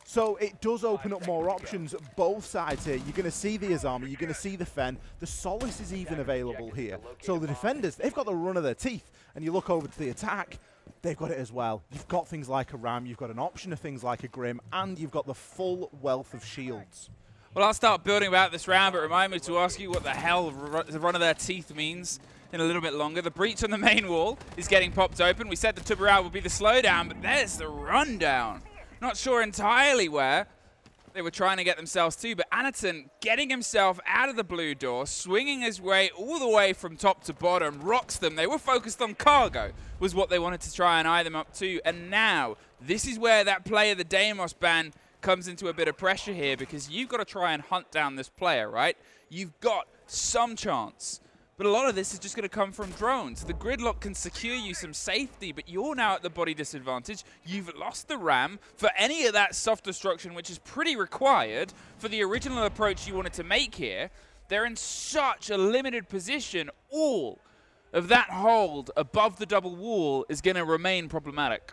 So it does open up more options both sides here. You're going to see the Azami, you're going to see the Fen. The Solace is even available here. So the defenders, they've got the run of their teeth. And you look over to the attack, they've got it as well. You've got things like a Ram, you've got an option of things like a Grim, and you've got the full wealth of shields. Well, I'll start building about this round, but remind me to ask you what the hell the run of their teeth means in a little bit longer. The breach on the main wall is getting popped open. We said the Tubarão would be the slowdown, but there's the rundown. Not sure entirely where they were trying to get themselves to, but Anaton getting himself out of the blue door, swinging his way all the way from top to bottom, rocks them. They were focused on cargo, was what they wanted to try and eye them up to. And now, this is where that player, the Deimos ban, comes into a bit of pressure here, because you've got to try and hunt down this player, right? You've got some chance, but a lot of this is just going to come from drones. The gridlock can secure you some safety, but you're now at the body disadvantage. You've lost the Ram for any of that soft destruction, which is pretty required for the original approach you wanted to make here. They're in such a limited position. All of that hold above the double wall is going to remain problematic.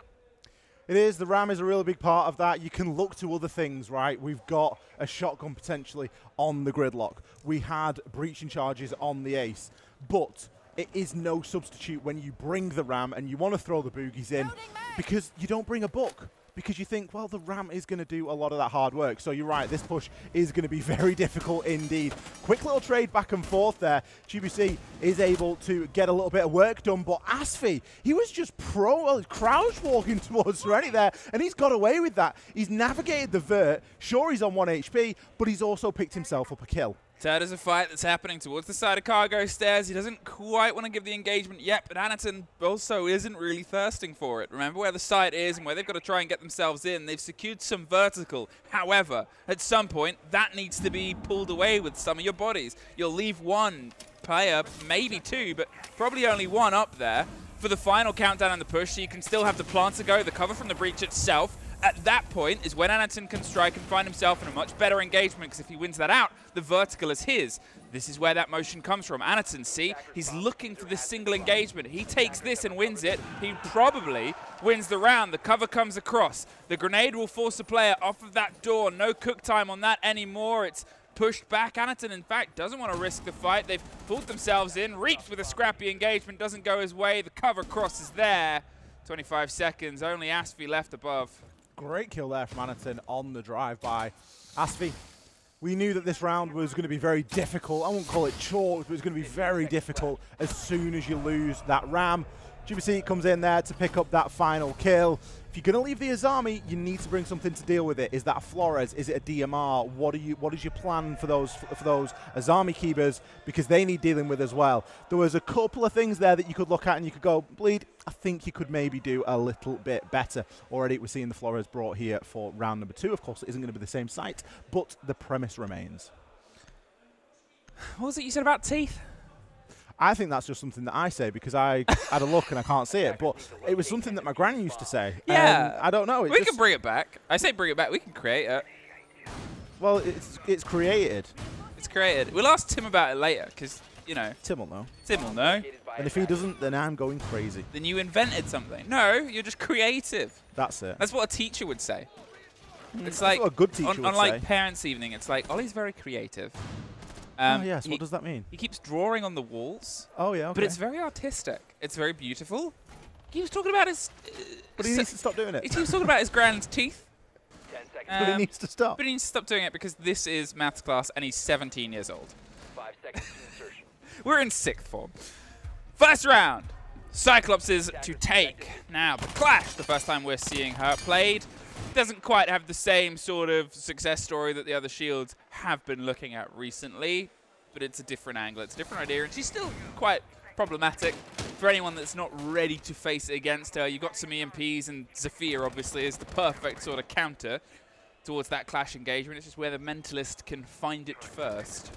It is. The Ram is a really big part of that. You can look to other things, right? We've got a shotgun potentially on the gridlock. We had breaching charges on the Ace. But it is no substitute when you bring the Ram and you want to throw the boogies in, because you don't bring a book. because you think, well, the Ram is going to do a lot of that hard work. So you're right, this push is going to be very difficult indeed. Quick little trade back and forth there. GBC is able to get a little bit of work done, but Asfi, he was just crouch walking towards Serenity there, and he's got away with that. He's navigated the vert. Sure, he's on 1 HP, but he's also picked himself up a kill. Third is a fight that's happening towards the side of Cargo Stairs. He doesn't quite want to give the engagement yet, but Anaton also isn't really thirsting for it. Remember where the site is and where they've got to try and get themselves in. They've secured some vertical. However, at some point, that needs to be pulled away with some of your bodies. You'll leave one player, maybe two, but probably only one up there for the final countdown and the push, so you can still have the plant to go, the cover from the breach itself. At that point is when Anaton can strike and find himself in a much better engagement, because if he wins that out, the vertical is his. This is where that motion comes from. Anaton, see, he's looking for this single engagement. He takes this and wins it. He probably wins the round. The cover comes across. The grenade will force a player off of that door. No cook time on that anymore. It's pushed back. Anaton, in fact, doesn't want to risk the fight. They've pulled themselves in. Reaps with a scrappy engagement. Doesn't go his way. The cover crosses there. 25 seconds. Only Asfi left above. Great kill there from Anaton on the drive-by. Asfi, we knew that this round was going to be very difficult. I won't call it chalk, but it's going to be very difficult as soon as you lose that Ram. GBC comes in there to pick up that final kill. If you're going to leave the Azami, you need to bring something to deal with it. Is that a Flores? Is it a DMR? What is your plan for those Azami keepers? Because they need dealing with as well. There was a couple of things there that you could look at and you could go, Bleed, I think you could maybe do a little bit better. Already we're seeing the Flores brought here for round number 2. Of course, it isn't going to be the same site, but the premise remains. What was it you said about teeth? I think that's just something that I say because I had a look and I can't see it, but it was something that my granny used to say. Yeah. I don't know. We can bring it back. I say bring it back. We can create it. Well, it's created. It's created. We'll ask Tim about it later because, you know. Tim will know. Tim will know. And if he doesn't, then I'm going crazy. Then you invented something. No, you're just creative. That's it. That's what a teacher would say. It's That's like what a good teacher would on like say. parents' evening, it's like, Ollie's very creative. Oh, yes. What does that mean? He keeps drawing on the walls. Oh, yeah, okay. But it's very artistic. It's very beautiful. He was talking about his... but he needs to stop doing it. He was talking about his grand's teeth. 10 seconds. But he needs to stop. But he needs to stop doing it because this is maths class and he's 17 years old. 5 seconds to insertion. We're in 6th form. First round. Cyclopses to take. Now, the Clash, the first time we're seeing her played, doesn't quite have the same sort of success story that the other Shields have been looking at recently, but it's a different angle, it's a different idea, and she's still quite problematic for anyone that's not ready to face it against her. You've got some EMPs, and Zafir obviously is the perfect sort of counter towards that Clash engagement. It's just where the Mentalist can find it first.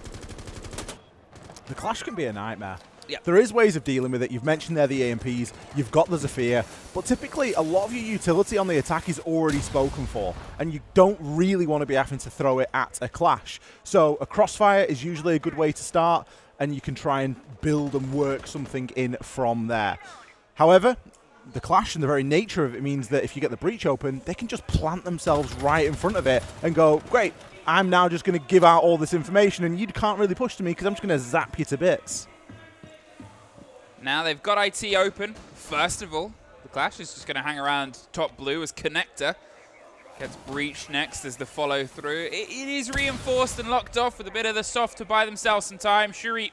The Clash can be a nightmare. Yep. There is ways of dealing with it. You've mentioned there the AMPs, you've got the Zafir, but typically a lot of your utility on the attack is already spoken for, and you don't really want to be having to throw it at a Clash. So a Crossfire is usually a good way to start, and you can try and build and work something in from there. However, the Clash and the very nature of it means that if you get the breach open, they can just plant themselves right in front of it and go, great, I'm now just going to give out all this information, and you can't really push to me because I'm just going to zap you to bits. Now they've got IT open. First of all, the Clash is just going to hang around top blue as Connector gets breached next as the follow through. It is reinforced and locked off with a bit of the soft to buy themselves some time. Shurip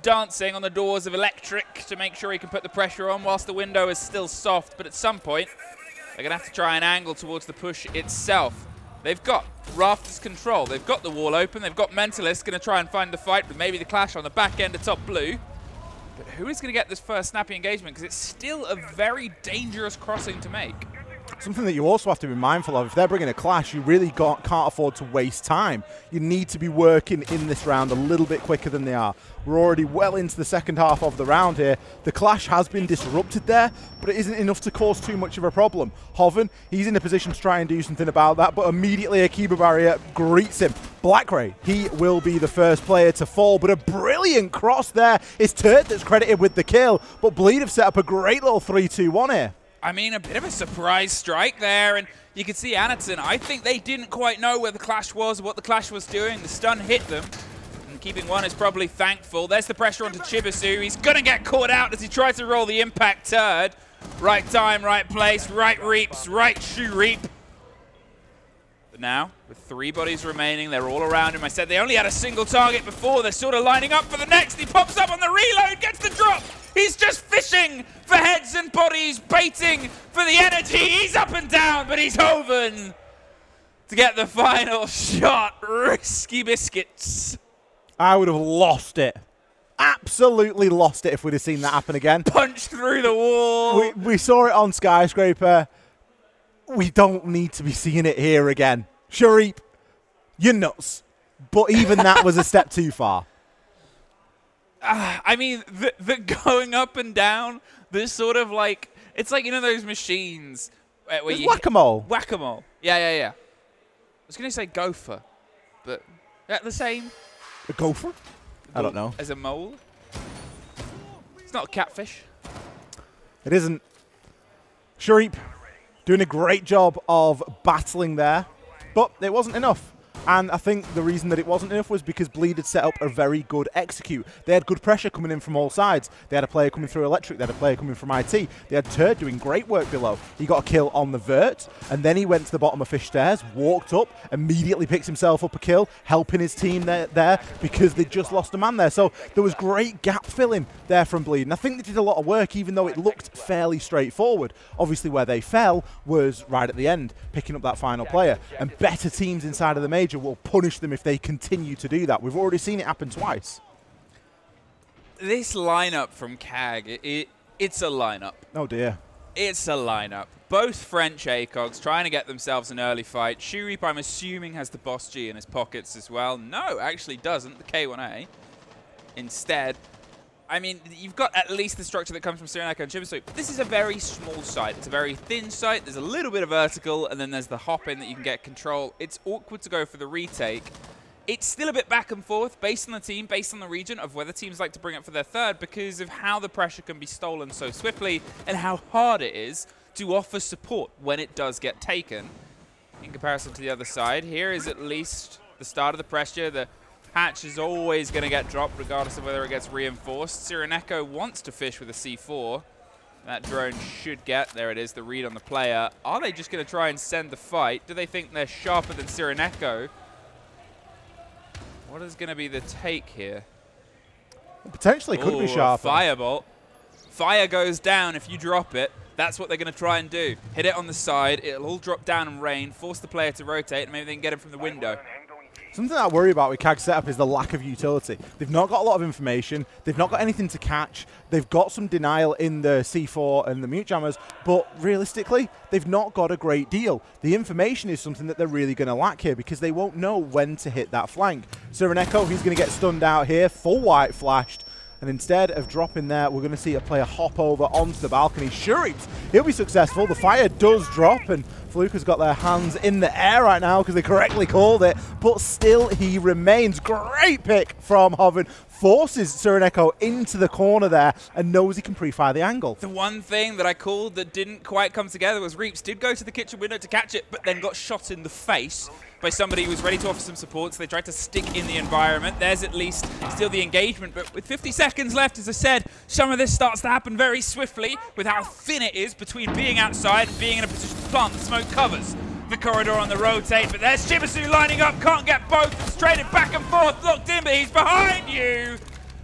dancing on the doors of Electric to make sure he can put the pressure on whilst the window is still soft. But at some point, they're going to have to try and angle towards the push itself. They've got Rafters control. They've got the wall open. They've got Mentalist going to try and find the fight with maybe the Clash on the back end of top blue. But who is going to get this first snappy engagement? Because it's still a very dangerous crossing to make. Something that you also have to be mindful of, if they're bringing a Clash, you really can't afford to waste time. You need to be working in this round a little bit quicker than they are. We're already well into the second half of the round here. The Clash has been disrupted there, but it isn't enough to cause too much of a problem. Hoven, he's in a position to try and do something about that, but immediately a Kiba barrier greets him. Blackray, he will be the first player to fall, but a brilliant cross there. It's Turt that's credited with the kill, but Bleed have set up a great little 3-2-1 here. I mean, a bit of a surprise strike there, and you can see Anaton. I think they didn't quite know where the Clash was, what the Clash was doing. The stun hit them, and Keeping One is probably thankful. There's the pressure onto Chibisu. He's going to get caught out as he tries to roll the impact turd. Right time, right place, right reaps, right shoe reap. But now, with 3 bodies remaining, they're all around him. I said they only had a single target before. They're sort of lining up for the next. He pops up on the reload, gets the drop. He's just fishing for heads and bodies, baiting for the energy. He's up and down, but he's Hoven to get the final shot. Risky biscuits. I would have lost it. Absolutely lost it if we'd have seen that happen again. Punched through the wall. We saw it on Skyscraper. We don't need to be seeing it here again. Sharif, you're nuts. But even that was a step too far. I mean, the going up and down, this sort of like, it's like, you know those machines where it's whack-a-mole. Whack-a-mole. Yeah. I was going to say gopher, but that the same? A gopher? I don't know. As a mole? It's not a catfish. It isn't. Sharif doing a great job of battling there, but it wasn't enough. And I think the reason that it wasn't enough was because Bleed had set up a very good execute. They had good pressure coming in from all sides. They had a player coming through Electric. They had a player coming from IT. They had Turd doing great work below. He got a kill on the Vert, and then he went to the bottom of Fish Stairs, walked up, immediately picks himself up a kill, helping his team there because they just lost a man there. So there was great gap filling there from Bleed. And I think they did a lot of work, even though it looked fairly straightforward. Obviously, where they fell was right at the end, picking up that final player. And better teams inside of the major will punish them if they continue to do that. We've already seen it happen twice. This lineup from CAG, it's a lineup. Oh dear. It's a lineup. Both French ACOGs trying to get themselves an early fight. Sharif, I'm assuming, has the Boss G in his pockets as well. No, actually doesn't. The K1A. Instead, I mean, you've got at least the structure that comes from Cyrenaica and Chibisu. This is a very small site. It's a very thin site. There's a little bit of vertical, and then there's the hop-in that you can get control. It's awkward to go for the retake. It's still a bit back and forth based on the team, based on the region of whether teams like to bring it for their third because of how the pressure can be stolen so swiftly and how hard it is to offer support when it does get taken. In comparison to the other side, here is at least the start of the pressure. The hatch is always going to get dropped regardless of whether it gets reinforced. Cyrenaica wants to fish with a C4. That drone should get, there it is, the read on the player. Are they just going to try and send the fight? Do they think they're sharper than Cyrenaica? What is going to be the take here? Potentially could be sharper. Firebolt. Fire goes down if you drop it. That's what they're going to try and do. Hit it on the side. It'll all drop down and rain. Force the player to rotate. And maybe they can get him from the window. Something that I worry about with CAG's setup is the lack of utility. They've not got a lot of information. They've not got anything to catch. They've got some denial in the C4 and the mute jammers, but realistically, they've not got a great deal. The information is something that they're really going to lack here because they won't know when to hit that flank. Cyrenaica, he's going to get stunned out here, full white flashed. And instead of dropping there, we're going to see a player hop over onto the balcony. Sure, he'll be successful. The fire does drop, and Fluka's got their hands in the air right now because they correctly called it. But still, he remains. Great pick from Hoven. Forces Cyrenaica into the corner there and knows he can pre-fire the angle. The one thing that I called that didn't quite come together was Reaps did go to the kitchen window to catch it, but then got shot in the face by somebody who was ready to offer some support, so they tried to stick in the environment. There's at least still the engagement, but with 50 seconds left, as I said, some of this starts to happen very swiftly with how thin it is between being outside and being in a position to plant. The smoke covers the corridor on the rotate, but there's Chibisu lining up, can't get both, it's traded back and forth, locked in, but he's behind you.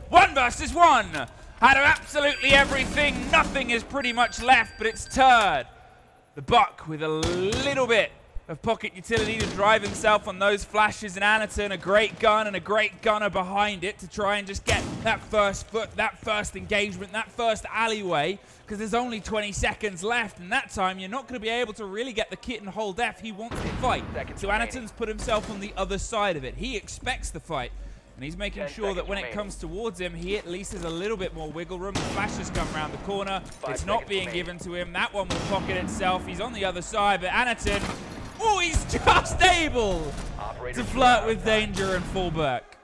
1 versus 1. Out of absolutely everything, nothing is pretty much left, but it's Turd. The Buck with a little bit of pocket utility to drive himself on those flashes, and Anaton, a great gun and a great gunner behind it to try and just get that first foot, that first engagement, that first alleyway, because there's only 20 seconds left, and that time you're not going to be able to really get the kit and hold F. He wants to fight. So Anaton's put himself on the other side of it. He expects the fight, and he's making sure that when it comes towards him, he at least has a little bit more wiggle room. The flashes come around the corner. It's not being given to him. That one will pocket itself. He's on the other side, but Anaton, oh, he's just able to flirt with danger and fall back.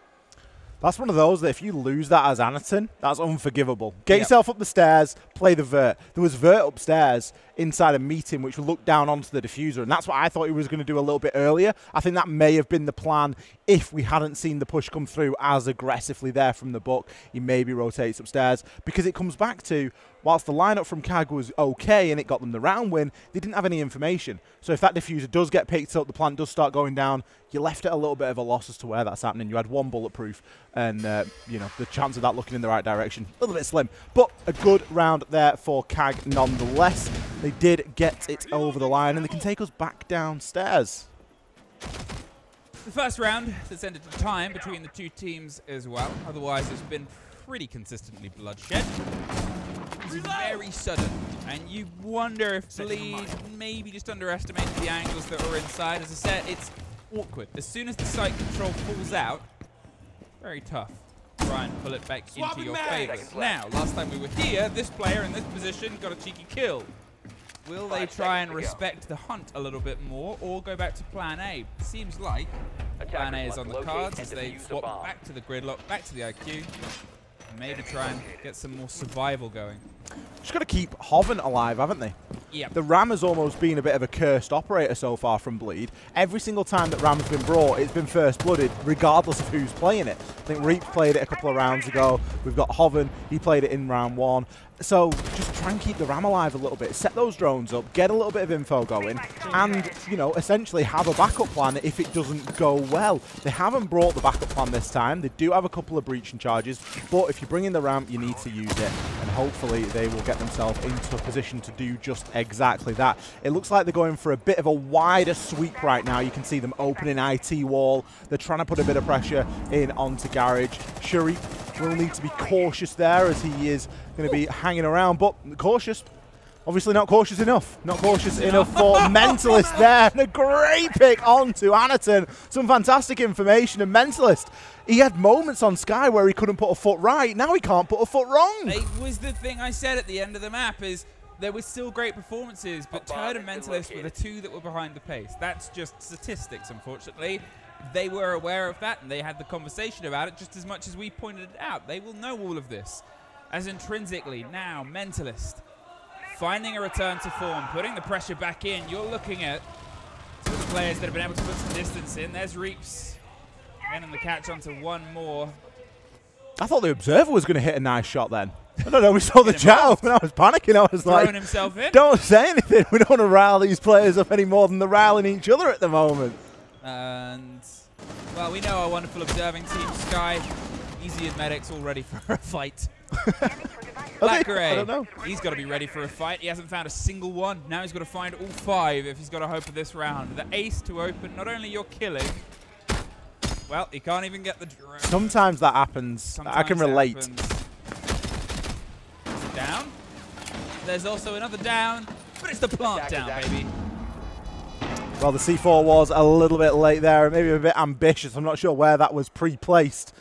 That's one of those that if you lose that as Anaton, that's unforgivable. Get yourself up the stairs, play the Vert. There was Vert upstairs inside a meeting which looked down onto the diffuser, and that's what I thought he was going to do a little bit earlier. I think that may have been the plan if we hadn't seen the push come through as aggressively there from the book, he maybe rotates upstairs, because it comes back to, whilst the lineup from CAG was okay and it got them the round win, they didn't have any information. So if that diffuser does get picked up, the plant does start going down, you're left at a little bit of a loss as to where that's happening. You had one bulletproof, and you know, the chance of that looking in the right direction, a little bit slim. But a good round there for CAG nonetheless. They did get it over the line, and they can take us back downstairs. The first round that's ended in time between the two teams as well. Otherwise, it's been pretty consistently bloodshed. It's very sudden, and you wonder if Bleed maybe just underestimated the angles that were inside. As I said, it's awkward. As soon as the site control falls out, very tough. Try and pull it back into your favor. Now, last time we were here, this player in this position got a cheeky kill. Will they try and respect the hunt a little bit more, or go back to plan A? Seems like plan A is on the cards as they swap back to the gridlock, back to the IQ, and maybe try and get some more survival going. Just got to keep Hoven alive, haven't they? Yeah. The Ram has almost been a bit of a cursed operator so far from Bleed. Every single time that Ram's been brought, it's been first-blooded, regardless of who's playing it. I think Reap played it a couple of rounds ago. We've got Hoven, he played it in round 1. So just try and keep the Ram alive a little bit. Set those drones up, get a little bit of info going, and, you know, essentially have a backup plan if it doesn't go well. They haven't brought the backup plan this time. They do have a couple of breaching charges, but if you bring in the Ram, you need to use it, and hopefully they will get themselves into a position to do just exactly that. It looks like they're going for a bit of a wider sweep right now. You can see them opening IT wall. They're trying to put a bit of pressure in onto Garage. Shuri will need to be cautious there, as he is going to be hanging around, but cautious. Obviously not cautious enough. Not cautious enough for Mentalist there. And a great pick onto Anaton. Some fantastic information. And Mentalist, he had moments on Sky where he couldn't put a foot right. Now he can't put a foot wrong. It was the thing I said at the end of the map, is there were still great performances, but Turd and Mentalist were the two that were behind the pace. That's just statistics, unfortunately. They were aware of that, and they had the conversation about it just as much as we pointed it out. They will know all of this. As intrinsically, now, Mentalist finding a return to form, putting the pressure back in. You're looking at two of the players that have been able to put some distance in. There's Reaps, getting the catch onto one more. I thought the Observer was going to hit a nice shot then. I don't know, we saw the chat when I was panicking. I was like, himself in. Don't say anything. We don't want to rile these players up any more than they're riling each other at the moment. And, well, we know our wonderful observing team, Sky, easy as medics, all ready for a fight. I don't know. He's got to be ready for a fight. He hasn't found a single one. Now he's got to find all 5 if he's got a hope of this round. The ace to open, not only you're killing, well, he can't even get the drone. Sometimes that happens. Sometimes I can relate. Down. There's also another down, but it's the plant down, baby. Well, the C4 was a little bit late there, maybe a bit ambitious. I'm not sure where that was pre-placed.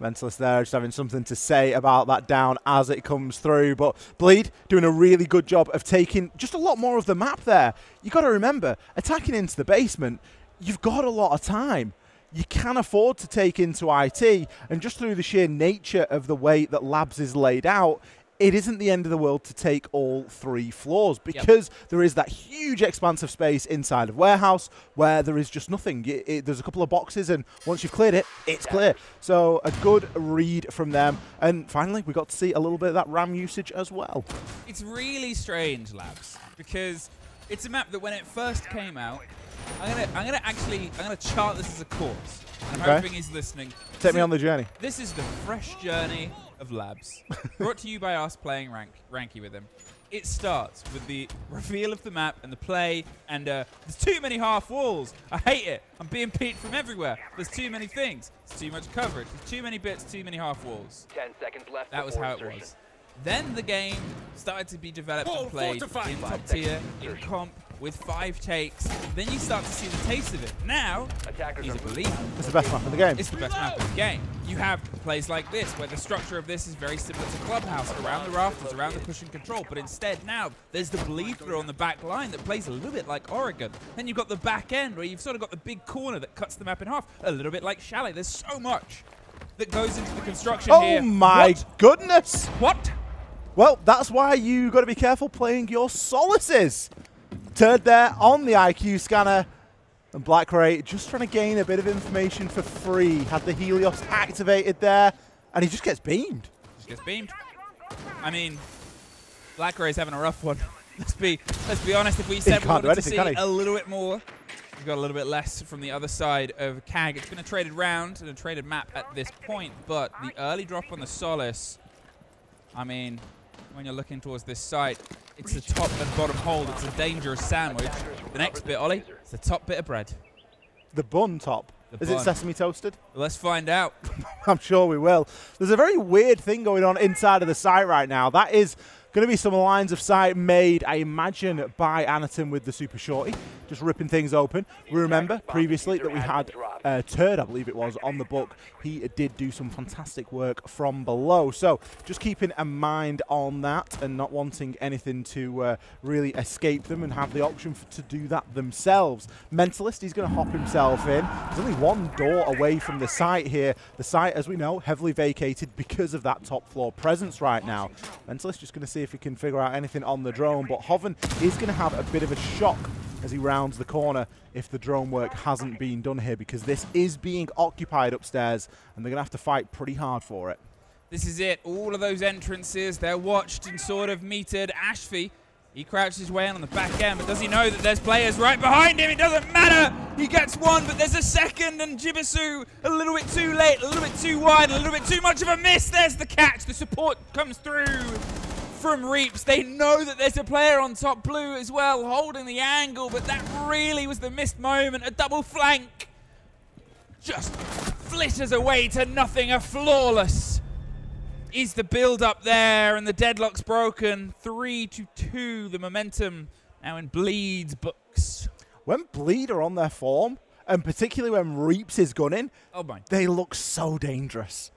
Mentalist there just having something to say about that down as it comes through. But Bleed doing a really good job of taking just a lot more of the map there. You've got to remember, attacking into the basement, you've got a lot of time. You can afford to take into IT, and just through the sheer nature of the way that Labs is laid out, it isn't the end of the world to take all 3 floors, because there is that huge expanse of space inside of Warehouse where there is just nothing. There's a couple of boxes, and once you've cleared it, it's clear. So a good read from them. And finally, we got to see a little bit of that RAM usage as well. It's really strange, Labs, because it's a map that when it first came out, I'm gonna chart this as a course. I'm hoping he's listening. Take me on the journey. This is the fresh journey of Labs, brought to you by us playing Ranky with him. It starts with the reveal of the map and the play, and there's too many half walls. I hate it. I'm being peeked from everywhere. There's too many things. There's too much coverage. There's too many bits, too many half walls. 10 seconds left. That was how it was. Then the game started to be developed and played in top tier, in comp, with 5 takes. Then you start to see the taste of it. Now, he's a believer. It's the best map in the game. It's the best map in the game. You have plays like this, where the structure of this is very similar to Clubhouse, around the rafters, around the push and control. But instead, now, there's the bleed through on the back line that plays a little bit like Oregon. Then you've got the back end, where you've sort of got the big corner that cuts the map in half, a little bit like Chalet. There's so much that goes into the construction here. Oh my goodness! What? Well, that's why you got to be careful playing your Solaces. Turd there on the IQ scanner. And Black Ray just trying to gain a bit of information for free. Had the Helios activated there, and he just gets beamed. Just gets beamed. I mean, Black Ray's having a rough one. Let's be honest. If we said we wanted to see a little bit more, we've got a little bit less from the other side of CAG. It's been a traded round and a traded map at this point, but the early drop on the Solace, I mean, when you're looking towards this site, it's the top and bottom hold. It's a dangerous sandwich. The next bit, Ollie, it's the top bit of bread. The bun top. Is it sesame toasted? Let's find out. I'm sure we will. There's a very weird thing going on inside of the site right now. That is going to be some lines of sight made, I imagine, by Anaton with the Super Shorty, just ripping things open. We remember previously that we had Turd, I believe it was, on the book. He did do some fantastic work from below. So just keeping a mind on that and not wanting anything to really escape them and have the option to do that themselves. Mentalist, he's going to hop himself in. There's only one door away from the site here. The site, as we know, heavily vacated because of that top floor presence right now. Mentalist just going to see if he can figure out anything on the drone, but Hoven is going to have a bit of a shock as he rounds the corner if the drone work hasn't been done here, because this is being occupied upstairs and they're going to have to fight pretty hard for it. This is it. All of those entrances, they're watched and sort of metered. Ashby, he crouches his way in on the back end, but does he know that there's players right behind him? It doesn't matter. He gets one, but there's a second, and Jibisu a little bit too late, a little bit too wide, a little bit too much of a miss. There's the catch. The support comes through from Reaps. They know that there's a player on top blue as well, holding the angle, but that really was the missed moment. A double flank just flitters away to nothing. A flawless is the build-up there, and the deadlock's broken. 3-2, the momentum now in Bleed's books. When Bleed are on their form, and particularly when Reaps is gunning, oh my, they look so dangerous.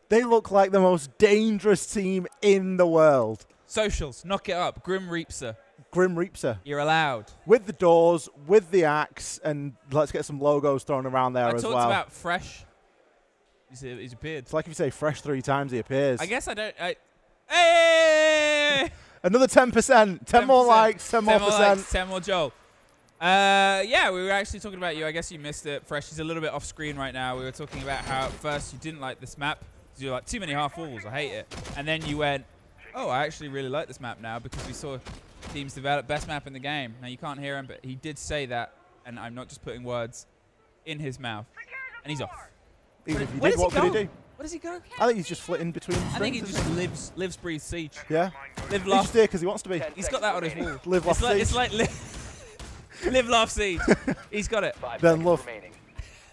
They look like the most dangerous team in the world. Socials, knock it up. Grim Reapser. Grim Reapser. You're allowed. With the doors, with the axe, and let's get some logos thrown around there as well. I talked about Fresh. He's appeared. It's like if you say Fresh 3 times, he appears. I guess I don't... Hey! Another 10%. 10 more likes, 10 more percent. Likes, 10 more Joel. Yeah, we were actually talking about you. I guess you missed it. Fresh is a little bit off screen right now. We were talking about how at first you didn't like this map. You're like, too many half walls, I hate it. And then you went, oh, I actually really like this map now because we saw teams develop best map in the game. Now, you can't hear him, but he did say that, and I'm not just putting words in his mouth. And he's off. Even if he did, what could he do? Where does he go? I think he's just flitting between I think he just lives, breathes Siege. Yeah. Live, He's laugh. just here because he wants to be. He's got that on his wall. Live, laugh, Siege. It's like live, laugh, Siege. He's got it. Then love.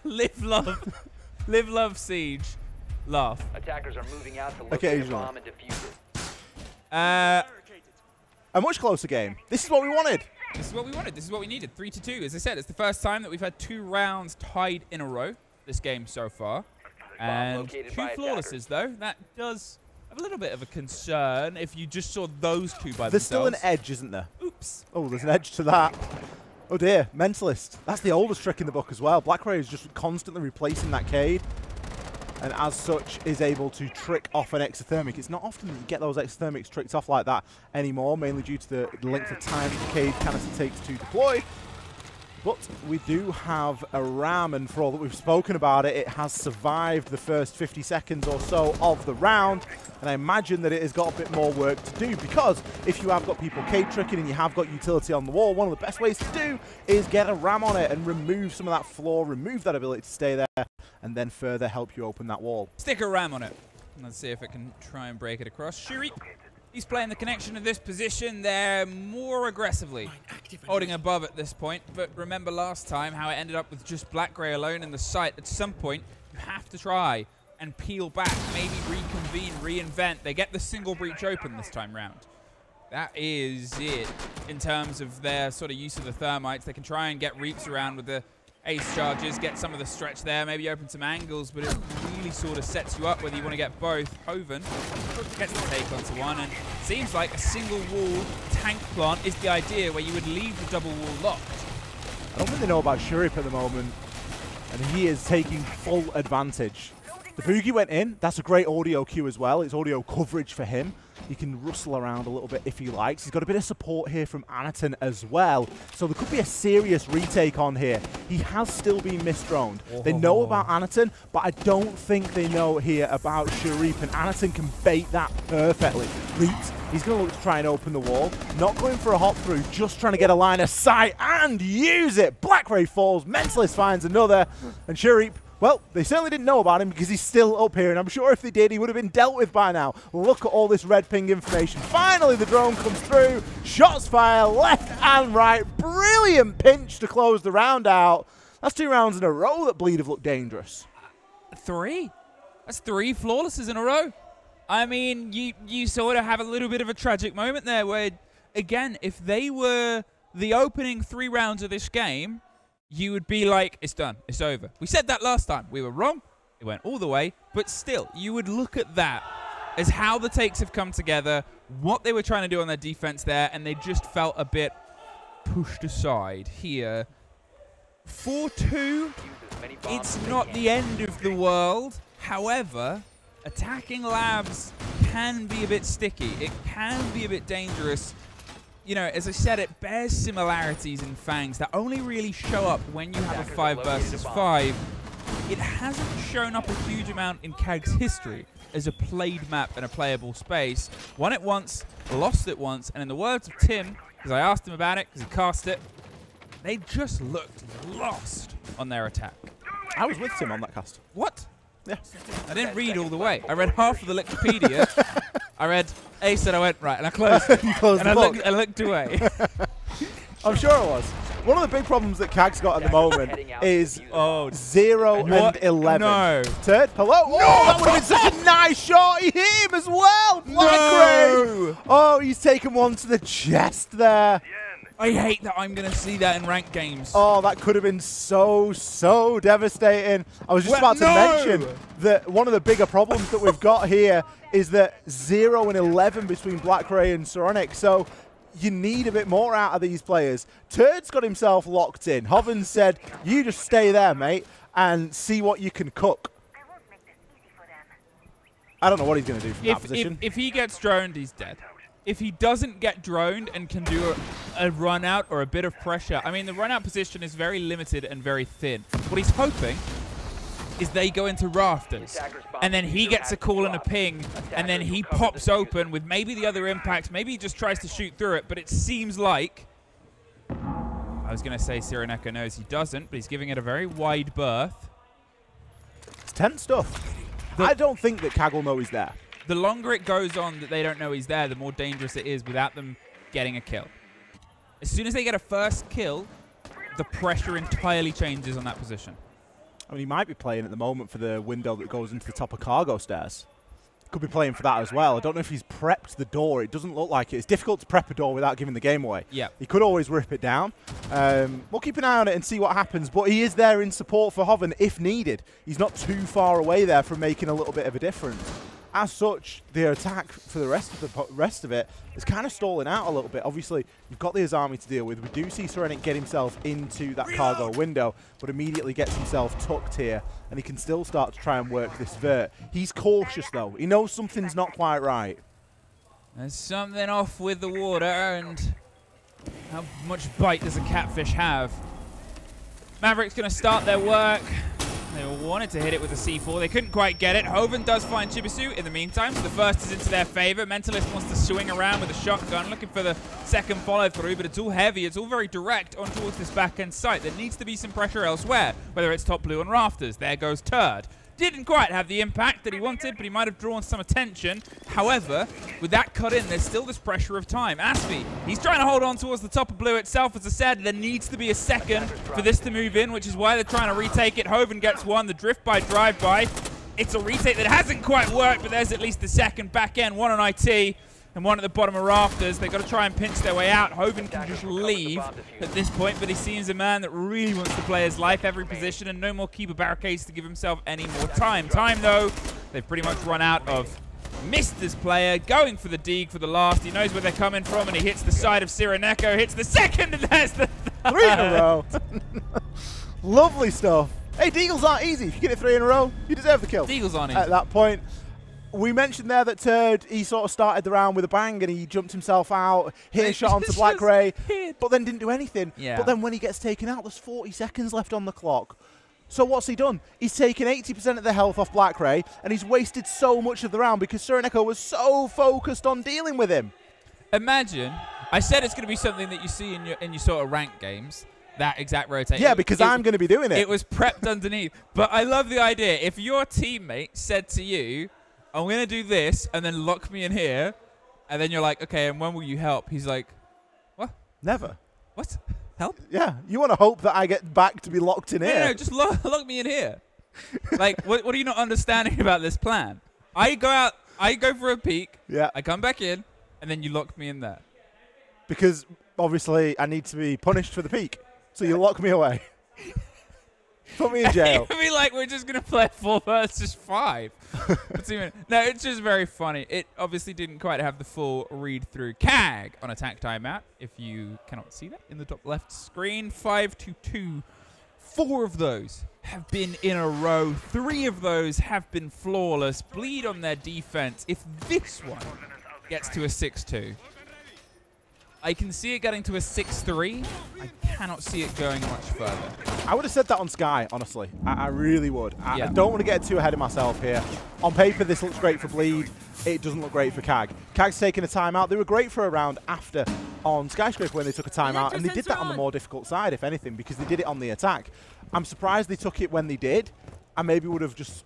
Live, love. Live, love, Siege. Laugh. Attackers are moving out to locate a bomb and defuse it. A much closer game. This is what we wanted. This is what we wanted. This is what we needed. 3-2. As I said, it's the first time that we've had 2 rounds tied in a row this game so far. And 2 flawlesses, though. That does have a little bit of a concern if you just saw those 2 by themselves. There's still an edge, isn't there? Oops. Oh, there's an edge to that. Oh, dear. Mentalist. That's the oldest trick in the book as well. Black Ray is just constantly replacing that Cade, and as such is able to trick off an exothermic. It's not often that you get those exothermics tricked off like that anymore, mainly due to the length of time the Cade canister takes to deploy. But we do have a ram, and for all that we've spoken about it, it has survived the first 50 seconds or so of the round, and I imagine that it has got a bit more work to do, because if you have got people Cade tricking and you have got utility on the wall, one of the best ways to do is get a ram on it and remove some of that floor, remove that ability to stay there, and then further help you open that wall. Stick a ram on it. Let's see if it can try and break it across. Shuri, he's playing the connection of this position there more aggressively, holding above at this point. But remember last time how it ended up with just Black Ray alone in the site. At some point, you have to try and peel back, maybe reconvene, reinvent. They get the single breach open this time round. That is it in terms of their sort of use of the thermites. They can try and get Reaps around with the ace charges, get some of the stretch there, maybe open some angles, but it really sort of sets you up whether you want to get both. Hoven gets the take onto one, and seems like a single wall tank plant is the idea where you would leave the double wall locked. I don't really know about Shurip at the moment, and he is taking full advantage. The boogie went in. That's a great audio cue as well. It's audio coverage for him. He can rustle around a little bit if he likes. He's got a bit of support here from Anaton as well. So there could be a serious retake on here. He has still been misdroned. They know about Anaton, but I don't think they know here about Sharif, and Anaton can bait that perfectly. Leaps. He's going to look to try and open the wall. Not going for a hop through, just trying to get a line of sight and use it. Blackray falls, Mentalist finds another, and Sharif, well, they certainly didn't know about him because he's still up here, and I'm sure if they did, he would have been dealt with by now. Look at all this red ping information. Finally, the drone comes through. Shots fire left and right. Brilliant pinch to close the round out. That's 2 rounds in a row that Bleed have looked dangerous. 3? That's 3 flawlesses in a row. I mean, you sort of have a little bit of a tragic moment there where, again, if they were the opening 3 rounds of this game, you would be like, it's done, it's over. We said that last time. We were wrong. It went all the way. But still, you would look at that as how the takes have come together, what they were trying to do on their defense there, and they just felt a bit pushed aside here. 4-2, it's not the end of the world. However, attacking labs can be a bit sticky. It can be a bit dangerous. You know, as I said, it bears similarities in Fangs that only really show up when you have a 5 versus 5. It hasn't shown up a huge amount in CAG's history as a played map and a playable space. Won it once, lost it once, and in the words of Tim, because I asked him about it, because he cast it, they just looked lost on their attack. I was with Tim on that cast. What? Yeah. I didn't read all the way. I read half of the Wikipedia. I read A said I went right, and I closed it. And I looked away. I'm sure it was. One of the big problems that CAG's got at the moment is 0 and 11. No. Turd, hello? No! That would have been such a nice shot. He hit him as well. No! Oh, he's taken one to the chest there. I hate that I'm going to see that in ranked games. Oh, that could have been so devastating. I was just about to mention that one of the bigger problems that we've got here is that 0 and 11 between Blackray and Soronic. So you need a bit more out of these players. Turd's got himself locked in. Hoven said, you just stay there, mate, and see what you can cook. I don't know what he's going to do from that position. If he gets droned, he's dead. If he doesn't get droned and can do a run out or a bit of pressure, I mean, the run out position is very limited and very thin. What he's hoping is they go into rafters, and then he gets a call and a ping, and then he pops open with maybe the other impact. Maybe he just tries to shoot through it, but it seems like, I was going to say Sireneko knows he doesn't, but he's giving it a very wide berth. It's tense stuff. I don't think that CAG will know he's there. The longer it goes on that they don't know he's there, the more dangerous it is without them getting a kill. As soon as they get a first kill, the pressure entirely changes on that position. I mean, he might be playing at the moment for the window that goes into the top of cargo stairs. Could be playing for that as well. I don't know if he's prepped the door. It doesn't look like it. It's difficult to prep a door without giving the game away. Yeah. He could always rip it down. We'll keep an eye on it and see what happens, but he is there in support for Hoven if needed. He's not too far away there from making a little bit of a difference. As such, the attack for the rest of it is kind of stalling out a little bit. Obviously, you've got the Azami to deal with. We do see Sorenic get himself into that cargo window, but immediately gets himself tucked here, and he can still start to try and work this vert. He's cautious, though. He knows something's not quite right. There's something off with the water, and how much bite does a catfish have? Maverick's going to start their work. They wanted to hit it with a C4. They couldn't quite get it. Hoven does find Chibisu in the meantime, so the first is into their favor. Mentalist wants to swing around with a shotgun, looking for the second follow-through, but it's all heavy. It's all very direct on towards this back-end site. There needs to be some pressure elsewhere, whether it's top blue on rafters. There goes Turd. Didn't quite have the impact that he wanted, but he might have drawn some attention. However, with that cut in, there's still this pressure of time. Aspie, he's trying to hold on towards the top of blue itself. As I said, there needs to be a second for this to move in, which is why they're trying to retake it. Hoven gets one, the drift by, drive by. It's a retake that hasn't quite worked, but there's at least the second back end, one on IT. And one at the bottom of rafters. They've got to try and pinch their way out. Hoven can just leave at this point, but he seems a man that really wants to play his life every position, and no more keeper barricades to give himself any more time. Time, though, they've pretty much run out of. Missed this player, going for the Deeg for the last. He knows where they're coming from, and he hits the side of Sireneko, hits the second, and there's the third. 3 in a row. Lovely stuff. Hey, Deagles aren't easy. If you get it 3 in a row, you deserve the kill. Deagles aren't easy. At that point. We mentioned there that Turd, he sort of started the round with a bang and he jumped himself out, hit a shot onto Black Ray, but then didn't do anything. Yeah. But then when he gets taken out, there's 40 seconds left on the clock. So what's he done? He's taken 80% of the health off Black Ray, and he's wasted so much of the round because Surineko was so focused on dealing with him. Imagine, I said it's going to be something that you see in your sort of ranked games. That exact rotation. Yeah, because I'm going to be doing it. It was prepped underneath. But I love the idea. If your teammate said to you, I'm going to do this and then lock me in here, and then you're like, okay, and when will you help? He's like, what? Never. What? Help? Yeah, you want to hope that I get back to be locked in here. No, just lock me in here. Like, what are you not understanding about this plan? I go out, I go for a peek, yeah. I come back in, and then you lock me in there. Because, obviously, I need to be punished for the peek. So you lock me away. Put me in jail. You'd be like, we're just going to play 4 versus 5. No, it's just very funny. It obviously didn't quite have the full read-through. CAG on attack timeout, if you cannot see that in the top left screen. 5-2. 4 of those have been in a row. 3 of those have been flawless. Bleed on their defense. If this one gets to a 6-2, I can see it getting to a 6-3. I cannot see it going much further. I would have said that on Sky, honestly. I really would. I don't want to get too ahead of myself here. On paper, this looks great for Bleed. It doesn't look great for CAG. CAG's taking a timeout. They were great for a round after on Skyscraper when they took a timeout, and they did that on the more difficult side, if anything, because they did it on the attack. I'm surprised they took it when they did. I maybe would have just,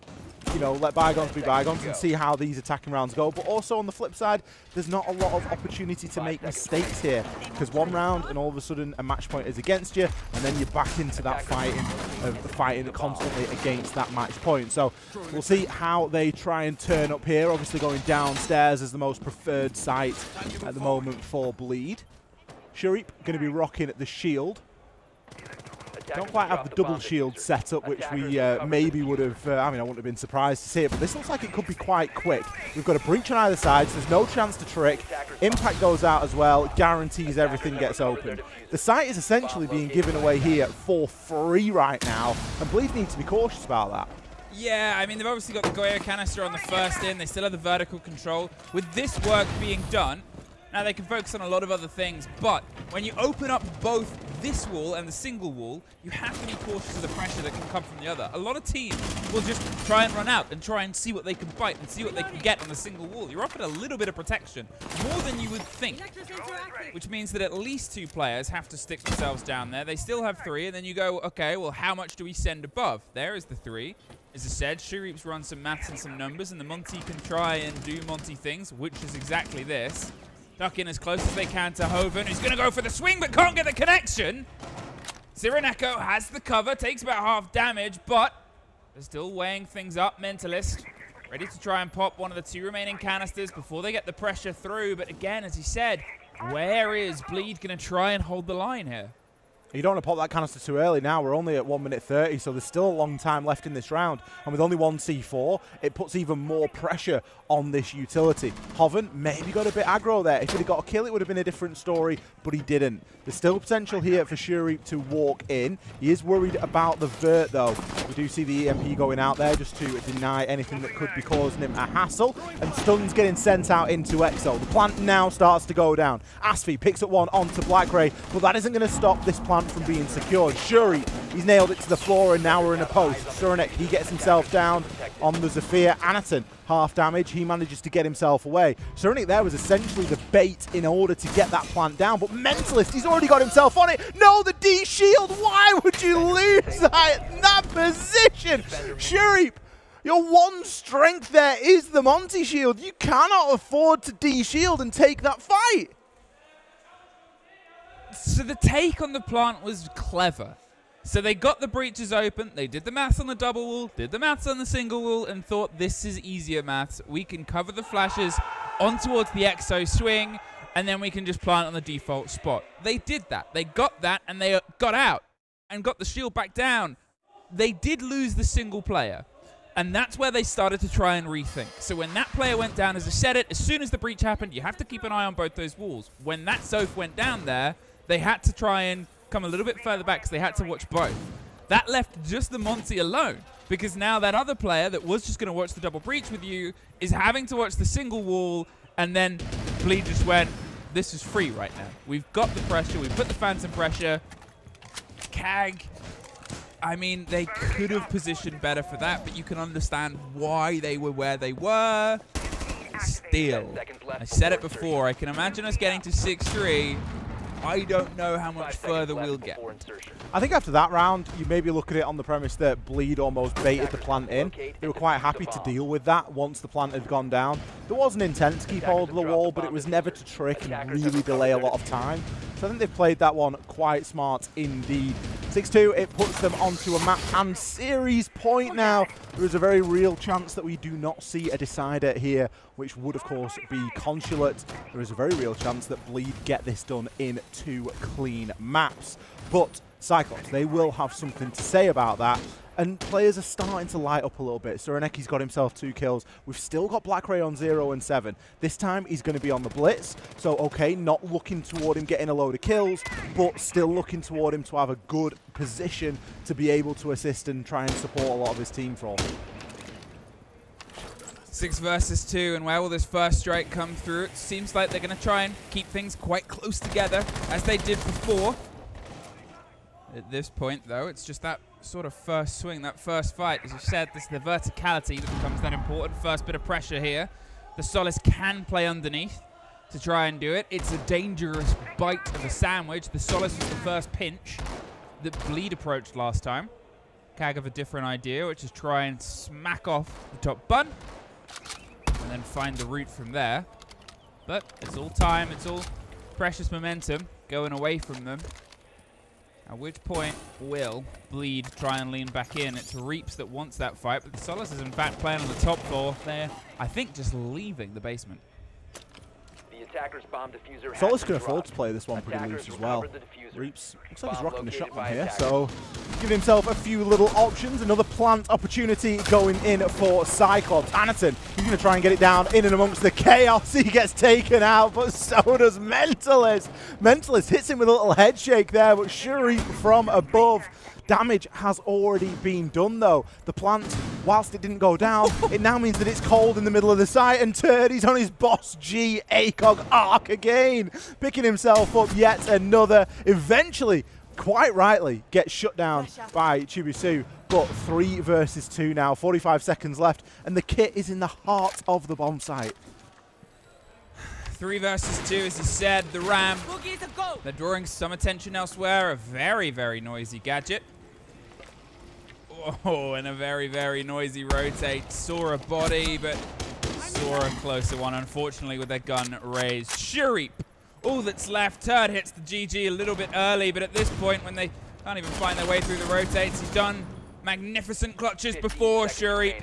you know, let bygones be bygones and see how these attacking rounds go. But also on the flip side, there's not a lot of opportunity to make mistakes here, because one round and all of a sudden a match point is against you, and then you're back into that fighting constantly against that match point. So we'll see how they try and turn up here. Obviously going downstairs is the most preferred site at the moment for Bleed. Shurip going to be rocking the shield. Don't quite have the double shield setup, which we maybe would have, I mean, I wouldn't have been surprised to see it, but this looks like it could be quite quick. We've got a breach on either side, so there's no chance to trick. Impact goes out as well, guarantees everything gets opened. The site is essentially being given away here for free right now, and Bleed need to be cautious about that. Yeah, I mean, they've obviously got the Goyo canister on the first in. They still have the vertical control. With this work being done, now they can focus on a lot of other things, but when you open up both this wall and the single wall, you have to be cautious of the pressure that can come from the other. A lot of teams will just try and run out and try and see what they can bite and see what they can get on the single wall. You're offered a little bit of protection, more than you would think, which means that at least 2 players have to stick themselves down there. They still have 3, and then you go, okay, well, how much do we send above? There is the 3. As I said, Shurip's run some maths and some numbers, and the Monty can try and do Monty things, which is exactly this. Duck in as close as they can to Hoven, who's going to go for the swing but can't get the connection. Surineko has the cover, takes about half damage, but they're still weighing things up. Mentalist ready to try and pop one of the 2 remaining canisters before they get the pressure through. But again, as he said, where is Bleed going to try and hold the line here? You don't want to pop that canister too early now. We're only at 1 minute 30, so there's still a long time left in this round. And with only 1 C4, it puts even more pressure on this utility. Hoven maybe got a bit aggro there. If he'd got a kill, it would have been a different story, but he didn't. There's still potential here for Shurip to walk in. He is worried about the vert, though. We do see the EMP going out there just to deny anything that could be causing him a hassle. And Stun's getting sent out into Exo. The plant now starts to go down. Asfi picks up one onto Black Ray, but that isn't going to stop this plant from being secured. Shuri, he's nailed it to the floor, and now we're in a post. Surinek, he gets himself down on the Zafir. Anaton, half damage. He manages to get himself away. Surinek there was essentially the bait in order to get that plant down, but Mentalist, he's already got himself on it. No, the D shield. Why would you lose that in that position? Shuri, your one strength there is the Monty shield. You cannot afford to D shield and take that fight. So the take on the plant was clever. So they got the breaches open, they did the maths on the double wall, did the maths on the single wall, and thought this is easier maths. We can cover the flashes on towards the Exo swing, and then we can just plant on the default spot. They did that. They got that, and they got out and got the shield back down. They did lose the single player, and that's where they started to try and rethink. So when that player went down, as I said it, as soon as the breach happened, you have to keep an eye on both those walls. When that Soph went down there, they had to try and come a little bit further back because they had to watch both. That left just the Monty alone. because now that other player that was just going to watch the double breach with you is having to watch the single wall, and then Bleed just went, this is free right now. We've got the pressure. We've put the fans in pressure. CAG, I mean, they could have positioned better for that, but you can understand why they were where they were. Still, I said it before, I can imagine us getting to 6-3. I don't know how much further we'll get. I think after that round, you maybe look at it on the premise that Bleed almost baited the plant in. They were quite happy to deal with that once the plant had gone down. There was an intent to keep hold of the wall, but it was never to trick and really delay a lot of time. So I think they've played that one quite smart indeed. 6-2, it puts them onto a map and series point now. There is a very real chance that we do not see a decider here, which would, of course, be Consulate. There is a very real chance that Bleed get this done in 2 clean maps. But Cyclops, they will have something to say about that. And players are starting to light up a little bit. Sereneki's got himself 2 kills. We've still got Black Ray on 0 and 7. This time he's going to be on the blitz. So, okay, not looking toward him getting a load of kills, but still looking toward him to have a good position to be able to assist and try and support a lot of his team from. 6 versus 2, and where will this first strike come through? It seems like they're going to try and keep things quite close together, as they did before. At this point, though, it's just that sort of first swing, that first fight. As you said, this is the verticality that becomes that important. First bit of pressure here. The Solace can play underneath to try and do it. It's a dangerous bite of a sandwich. The Solace was the first pinch that Bleed approached last time. CAG have a different idea, which is try and smack off the top bun and then find the route from there. But it's all time, it's all precious momentum going away from them. At which point will Bleed try and lean back in? It's Reaps that wants that fight, but the Solace is in fact playing on the top floor. They're, I think, just leaving the basement. Solace can afford to play this one pretty loose as well. Reaps looks like he's rocking the shotgun here, so give himself a few little options. Another plant opportunity going in for Cyclops. Anaton, he's going to try and get it down in and amongst the chaos. He gets taken out, but so does Mentalist. Mentalist hits him with a little head shake there, but Shuri from above. Damage has already been done, though. The plant, whilst it didn't go down, it now means that it's cold in the middle of the site, and Turdy's on his Boss G ACOG arc again, picking himself up yet another. Eventually, quite rightly, gets shut down by Chibisu, but 3 versus 2 now, 45 seconds left, and the kit is in the heart of the bomb site. 3 versus 2, as you said, the Ram. They're drawing some attention elsewhere. A very, very noisy gadget. Oh, and a very, very noisy rotate. Saw a body, but saw a closer one, unfortunately, with their gun raised. Shuri, all that's left. Turd hits the GG a little bit early, but at this point, when they can't even find their way through the rotates, he's done magnificent clutches before. Shuri,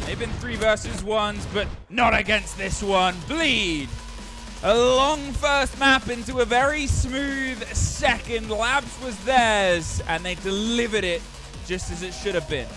they've been 3 versus 1s, but not against this one. Bleed. A long first map into a very smooth second. Labs was theirs, and they delivered it just as it should have been.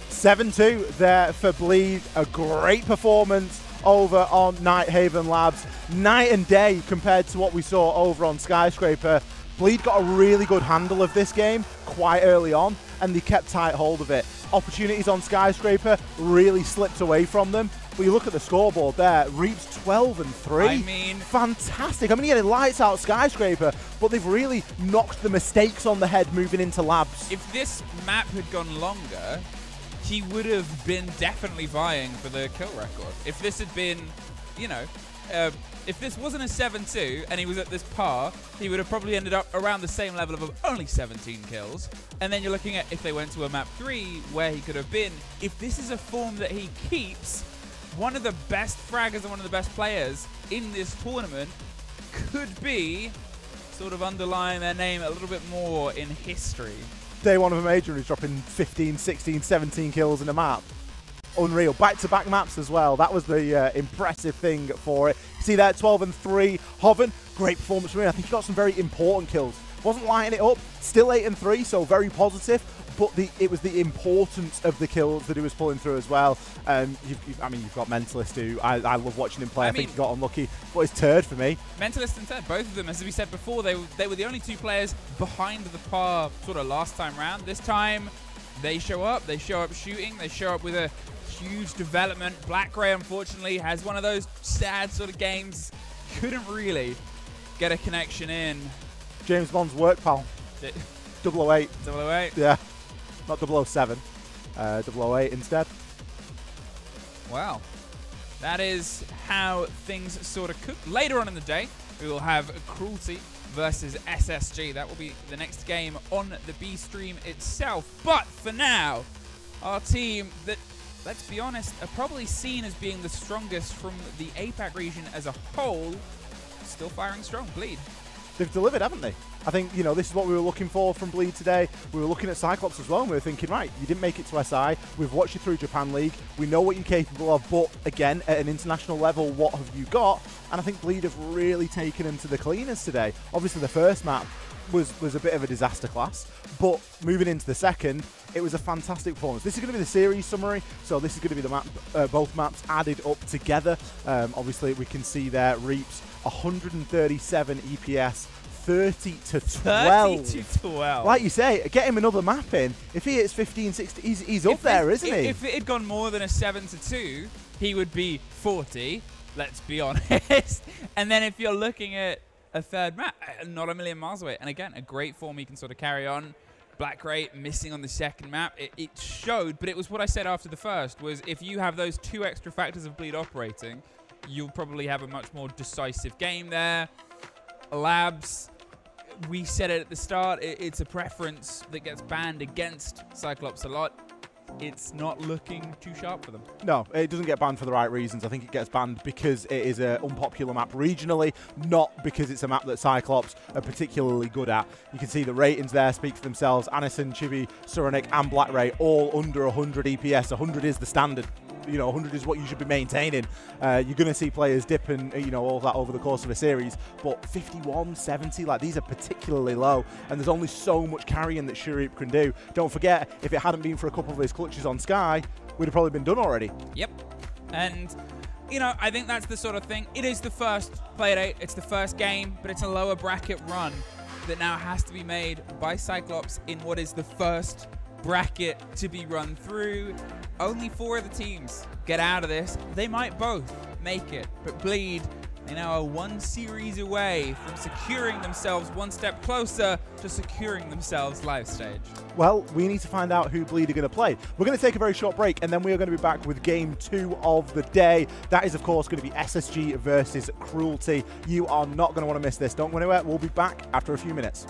7-2 there for Bleed. A great performance over on Nighthaven Labs. Night and day compared to what we saw over on Skyscraper. Bleed got a really good handle of this game quite early on, and they kept tight hold of it. Opportunities on Skyscraper really slipped away from them. But you look at the scoreboard there, Reaps 12 and 3. I mean, fantastic. I mean, he had lights out Skyscraper, but they've really knocked the mistakes on the head moving into Labs. If this map had gone longer, he would have been definitely vying for the kill record. If this had been, you know, if this wasn't a 7-2 and he was at this par, he would have probably ended up around the same level of only 17 kills. And then you're looking at if they went to a map 3 where he could have been. If this is a form that he keeps, one of the best fraggers and one of the best players in this tournament could be sort of underlying their name a little bit more in history. Day one of a major, he's dropping 15, 16, 17 kills in a map. Unreal. Back-to-back maps as well. That was the impressive thing for it. See there, 12 and 3. Hoven, great performance from him. I think he got some very important kills. Wasn't lighting it up. Still 8 and 3, so very positive. But it was the importance of the kills that he was pulling through as well. I mean, you've got Mentalist, who I love watching him play. I think he got unlucky, but it's Turd for me. Mentalist and Turd, both of them, as we said before, they were the only 2 players behind the par sort of last time round. This time, They show up shooting, they show up with a huge development. Black Gray, unfortunately, has one of those sad sort of games. Couldn't really get a connection in. James Bond's work, pal. 008. 008? Yeah. Not 007. 008 instead. Wow. That is how things sort of cook. Later on in the day, we will have Cruelty versus SSG. That will be the next game on the B stream itself. But for now, our team that, let's be honest, are probably seen as being the strongest from the APAC region as a whole, still firing strong. Bleed. They've delivered, haven't they? I think, you know, this is what we were looking for from Bleed today. We were looking at Cyclops as well, and we were thinking, right, you didn't make it to SI. We've watched you through Japan League. We know what you're capable of, but again, at an international level, what have you got? And I think Bleed have really taken them to the cleaners today. Obviously, the first map was a bit of a disaster class, but moving into the second, it was a fantastic performance. This is going to be the series summary, so this is going to be the map, both maps added up together. Obviously, we can see there Reaps 137 EPS, 30 to 12. 30 to 12. Like you say, get him another map in. If he hits 15, 16, he's up there, isn't he? If it had gone more than a 7 to 2, he would be 40. Let's be honest. And then if you're looking at a third map, not a million miles away. And again, a great form he can sort of carry on. Black Gray missing on the second map. It showed, but it was what I said after the first, was if you have those two extra factors of Bleed operating, you'll probably have a much more decisive game there. Labs, we said it at the start, it's a preference that gets banned against Cyclops a lot. It's not looking too sharp for them. No, it doesn't get banned for the right reasons. I think it gets banned because it is an unpopular map regionally, not because it's a map that Cyclops are particularly good at. You can see the ratings there speak for themselves. Anison, Chibi, Suranik and Black Ray all under 100 EPS. 100 is the standard. You know, 100 is what you should be maintaining. You're going to see players dip and, you know, all that over the course of a series. But 51, 70, like, these are particularly low. And there's only so much carrying that Shurip can do. Don't forget, if it hadn't been for a couple of his clutches on Sky, we'd have probably been done already. Yep. And, you know, I think that's the sort of thing. It is the first Playdate. It's the first game, but it's a lower bracket run that now has to be made by Cyclops in what is the first bracket to be run through. Only 4 of the teams get out of this. They might both make it, but Bleed, they now are 1 series away from securing themselves one step closer to securing themselves live stage. Well, we need to find out who Bleed are going to play. We're going to take a very short break, and then we are going to be back with game 2 of the day. That is, of course, going to be SSG versus Cruelty. You are not going to want to miss this. Don't go anywhere. We'll be back after a few minutes.